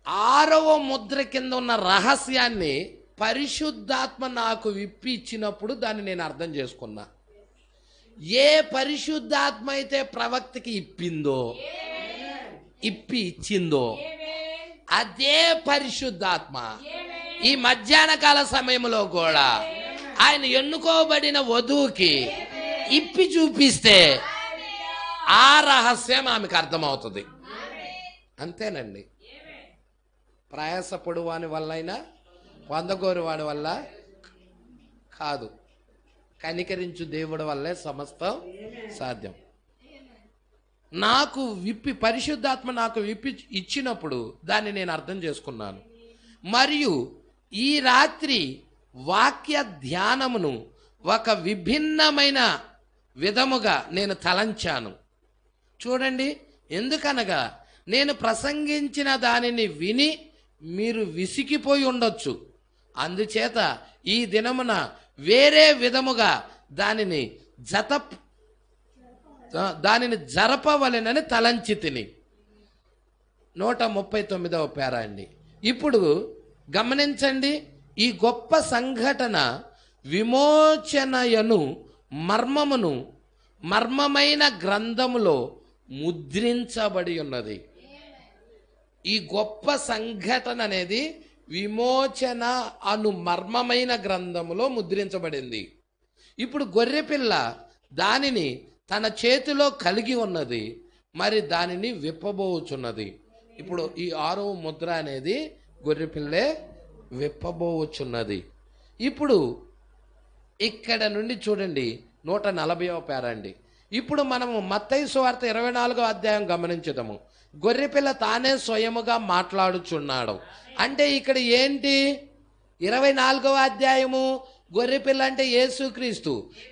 6వ ముద్ర కింద ఉన్న రహస్యాన్ని పరిశుద్ధాత్మ నాకు విప్పి ఇచ్చినప్పుడు దాన్ని నేను అర్థం చేసుకున్నా. ఏ పరిశుద్ధాత్మ అయితే ప్రవక్తకి ఇచ్చిందో అదే పరిశుద్ధాత్మ ఈ మధ్యాహ్న కాల సమయంలో కూడా ఆయన ఎన్నుకోబడిన వధువుకి ఇప్పి చూపిస్తే ఆ రహస్యం ఆమెకు అర్థమవుతుంది. అంతేనండి. ప్రయాసపడు వాని వల్లైనా పొందగోరు వాడి వల్ల కాదు, కనికరించు దేవుడి వల్లే సమస్తం సాధ్యం. నాకు పరిశుద్ధాత్మ నాకు విప్పి ఇచ్చినప్పుడు దాన్ని నేను అర్థం చేసుకున్నాను. మరియు ఈ రాత్రి వాక్య ధ్యానమును ఒక విభిన్నమైన విధముగా నేను తలంచాను. చూడండి, ఎందుకనగా నేను ప్రసంగించిన దానిని విని మీరు విసిగిపోయి ఉండొచ్చు. అందుచేత ఈ దినమున వేరే విధముగా దానిని జరపవలెనని తలంచి తిని. 139వ పేరా అండి. ఇప్పుడు గమనించండి, ఈ గొప్ప సంఘటన విమోచనయను మర్మమైన గ్రంథములో ముద్రించబడి ఉన్నది. ఈ గొప్ప సంఘటన అనేది విమోచన అను మర్మమైన గ్రంథములో ముద్రించబడింది. ఇప్పుడు గొర్రెపిల్ల దానిని తన చేతిలో కలిగి ఉన్నది, మరి దానిని విప్పబోచున్నది. ఇప్పుడు ఈ 6వ ముద్ర అనేది గొర్రెపిల్లే విప్పబోచున్నది. ఇప్పుడు ఇక్కడ నుండి చూడండి 140వ పేరా అండి. ఇప్పుడు మనము మత్తయి సువార్త 24వ అధ్యాయం గమనించుదాము. గొర్రెపిల్ల తానే స్వయముగా మాట్లాడుచున్నాడు. అంటే ఇక్కడ ఏంటి? 24వ అధ్యాయము గొర్రెపిల్ల అంటే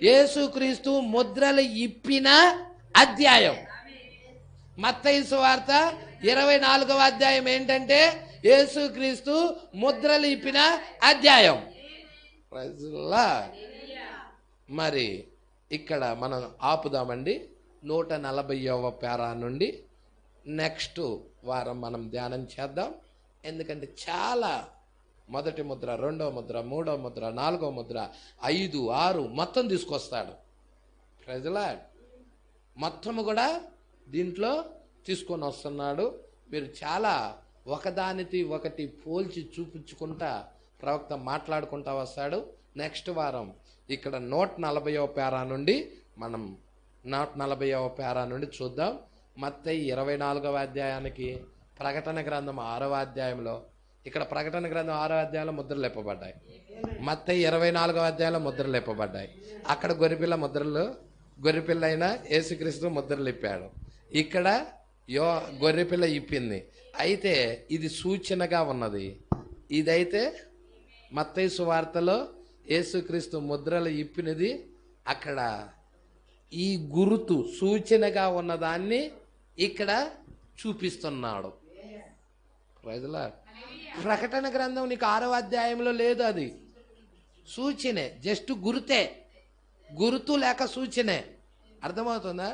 యేసుక్రీస్తు ముద్రలు ఇప్పిన అధ్యాయం. మత్తయి సువార్త 24వ అధ్యాయం ఏంటంటే యేసుక్రీస్తు ముద్రలు ఇప్పిన అధ్యాయం. మరి ఇక్కడ మనం ఆపుదామండి. 140వ పేరా నుండి నెక్స్ట్ వారం మనం ధ్యానం చేద్దాం. ఎందుకంటే చాలా మొదటి ముద్ర, రెండవ ముద్ర, మూడవ ముద్ర, నాలుగవ ముద్ర, 5, 6 మొత్తం తీసుకొస్తాడు. ప్రజలా మొత్తము కూడా దీంట్లో తీసుకొని వస్తున్నాడు. మీరు చాలా ఒకదానికి ఒకటి పోల్చి చూపించుకుంటా ప్రవక్త మాట్లాడుకుంటా వస్తాడు. నెక్స్ట్ వారం ఇక్కడ 140వ పేరా నుండి మనం 140వ పేరా నుండి చూద్దాం. మత్తయి 24వ అధ్యాయానికి ప్రకటన గ్రంథం 6వ అధ్యాయంలో, ఇక్కడ ప్రకటన గ్రంథం 6వ అధ్యాయంలో ముద్రలు లేపబడ్డాయి. మత్తయి 24వ అధ్యాయంలో ముద్రలు లేపబడ్డాయి. అక్కడ గొర్రెపిల్ల అయిన యేసుక్రీస్తు ముద్రలు ఇప్పాడు. ఇక్కడ గొర్రెపిల్ల ఇప్పింది. అయితే ఇది సూచనగా ఉన్నది. ఇదైతే మత్తయి సువార్తలో యేసుక్రీస్తు ముద్రలు ఇప్పినది. అక్కడ ఈ గురుతు సూచనగా ఉన్నదాన్ని ఇక్కడ చూపిస్తున్నాడు. ప్రకటన గ్రంథం నీకు 6వ అధ్యాయంలో లేదు. అది సూచనే, జస్ట్ గుర్తు లేక సూచనే. అర్థమవుతుందా?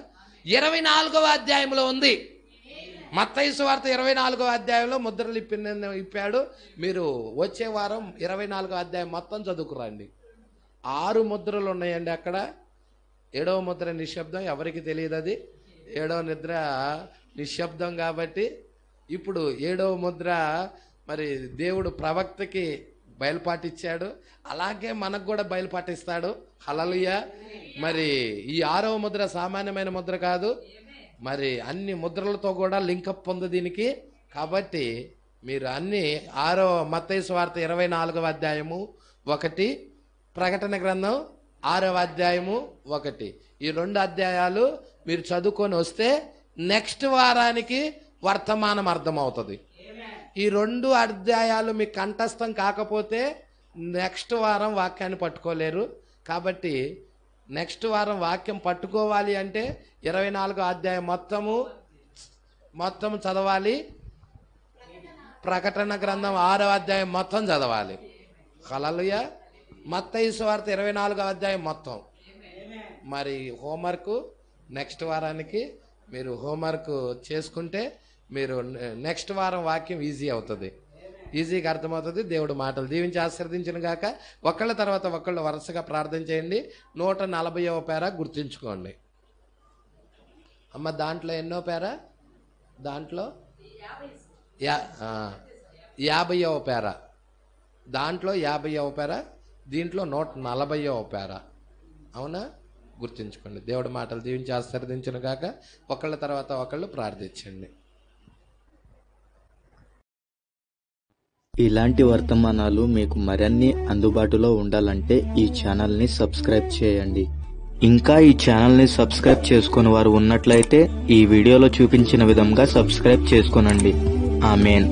24వ అధ్యాయంలో ఉంది. మత్తయి సువార్త 24వ అధ్యాయంలో ముద్రలు ఇప్పాడు. మీరు వచ్చే వారం 24వ అధ్యాయం మొత్తం చదువుకురండి. 6 ముద్రలు ఉన్నాయండి అక్కడ. 7వ ముద్ర నిశ్శబ్దం, ఎవరికి తెలియదు. అది 7వ నిద్ర నిశ్శబ్దం. కాబట్టి ఇప్పుడు 7వ ముద్ర మరి దేవుడు ప్రవక్తకి బయలుపాటిచ్చాడు. అలాగే మనకు కూడా బయలుపాటిస్తాడు. హల్లెలూయా. మరి ఈ 6వ ముద్ర సామాన్యమైన ముద్ర కాదు. మరి అన్ని ముద్రలతో కూడా లింకప్ ఉంది దీనికి. కాబట్టి మీరు అన్ని మత్తయి సువార్త 24వ అధ్యాయము 1, ప్రకటన గ్రంథం 6వ అధ్యాయము 1, ఈ 2 అధ్యాయాలు మీరు చదువుకొని వస్తే నెక్స్ట్ వారానికి వర్తమానం అర్థమవుతుంది. ఈ 2 అధ్యాయాలు మీకు కంఠస్థం కాకపోతే నెక్స్ట్ వారం వాక్యాన్ని పట్టుకోలేరు. కాబట్టి నెక్స్ట్ వారం వాక్యం పట్టుకోవాలి అంటే 24వ అధ్యాయం మొత్తము చదవాలి. ప్రకటన గ్రంథం 6వ అధ్యాయం మొత్తం చదవాలి. హల్లెలూయా. మత్తయి సువార్త 24వ అధ్యాయం మొత్తం. మరి హోంవర్క్ నెక్స్ట్ వారానికి మీరు హోంవర్క్ చేసుకుంటే మీరు నెక్స్ట్ వారం వాక్యం ఈజీ అవుతుంది, ఈజీగా అర్థమవుతుంది. దేవుడు మాటలు దీవించి ఆశీర్వదించిన గాక. ఒకళ్ళ తర్వాత ఒకళ్ళు వరుసగా ప్రార్థన చేయండి. 140వ పేరా గుర్తుంచుకోండి. అమ్మ దాంట్లో ఎన్నో పేరా? దాంట్లో 50వ పేరా. దాంట్లో 50వ పేరా, దీంట్లో 140వ పేరా. అవునా? గుర్తుంచుకోండి. దేవుడి మాటలు దీవించి ఆశీర్వదించిన గాక. ఒకళ్ళ తర్వాత ఒకళ్ళు ప్రార్థించండి. ఇలాంటి వర్తమానాలు మీకు మరిన్ని అందుబాటులో ఉండాలంటే ఈ ఛానల్ని సబ్స్క్రైబ్ చేయండి. ఇంకా ఈ ఛానల్ని సబ్స్క్రైబ్ చేసుకుని వారు ఉన్నట్లయితే ఈ వీడియోలో చూపించిన విధంగా సబ్స్క్రైబ్ చేసుకోనండి. ఆమేన్.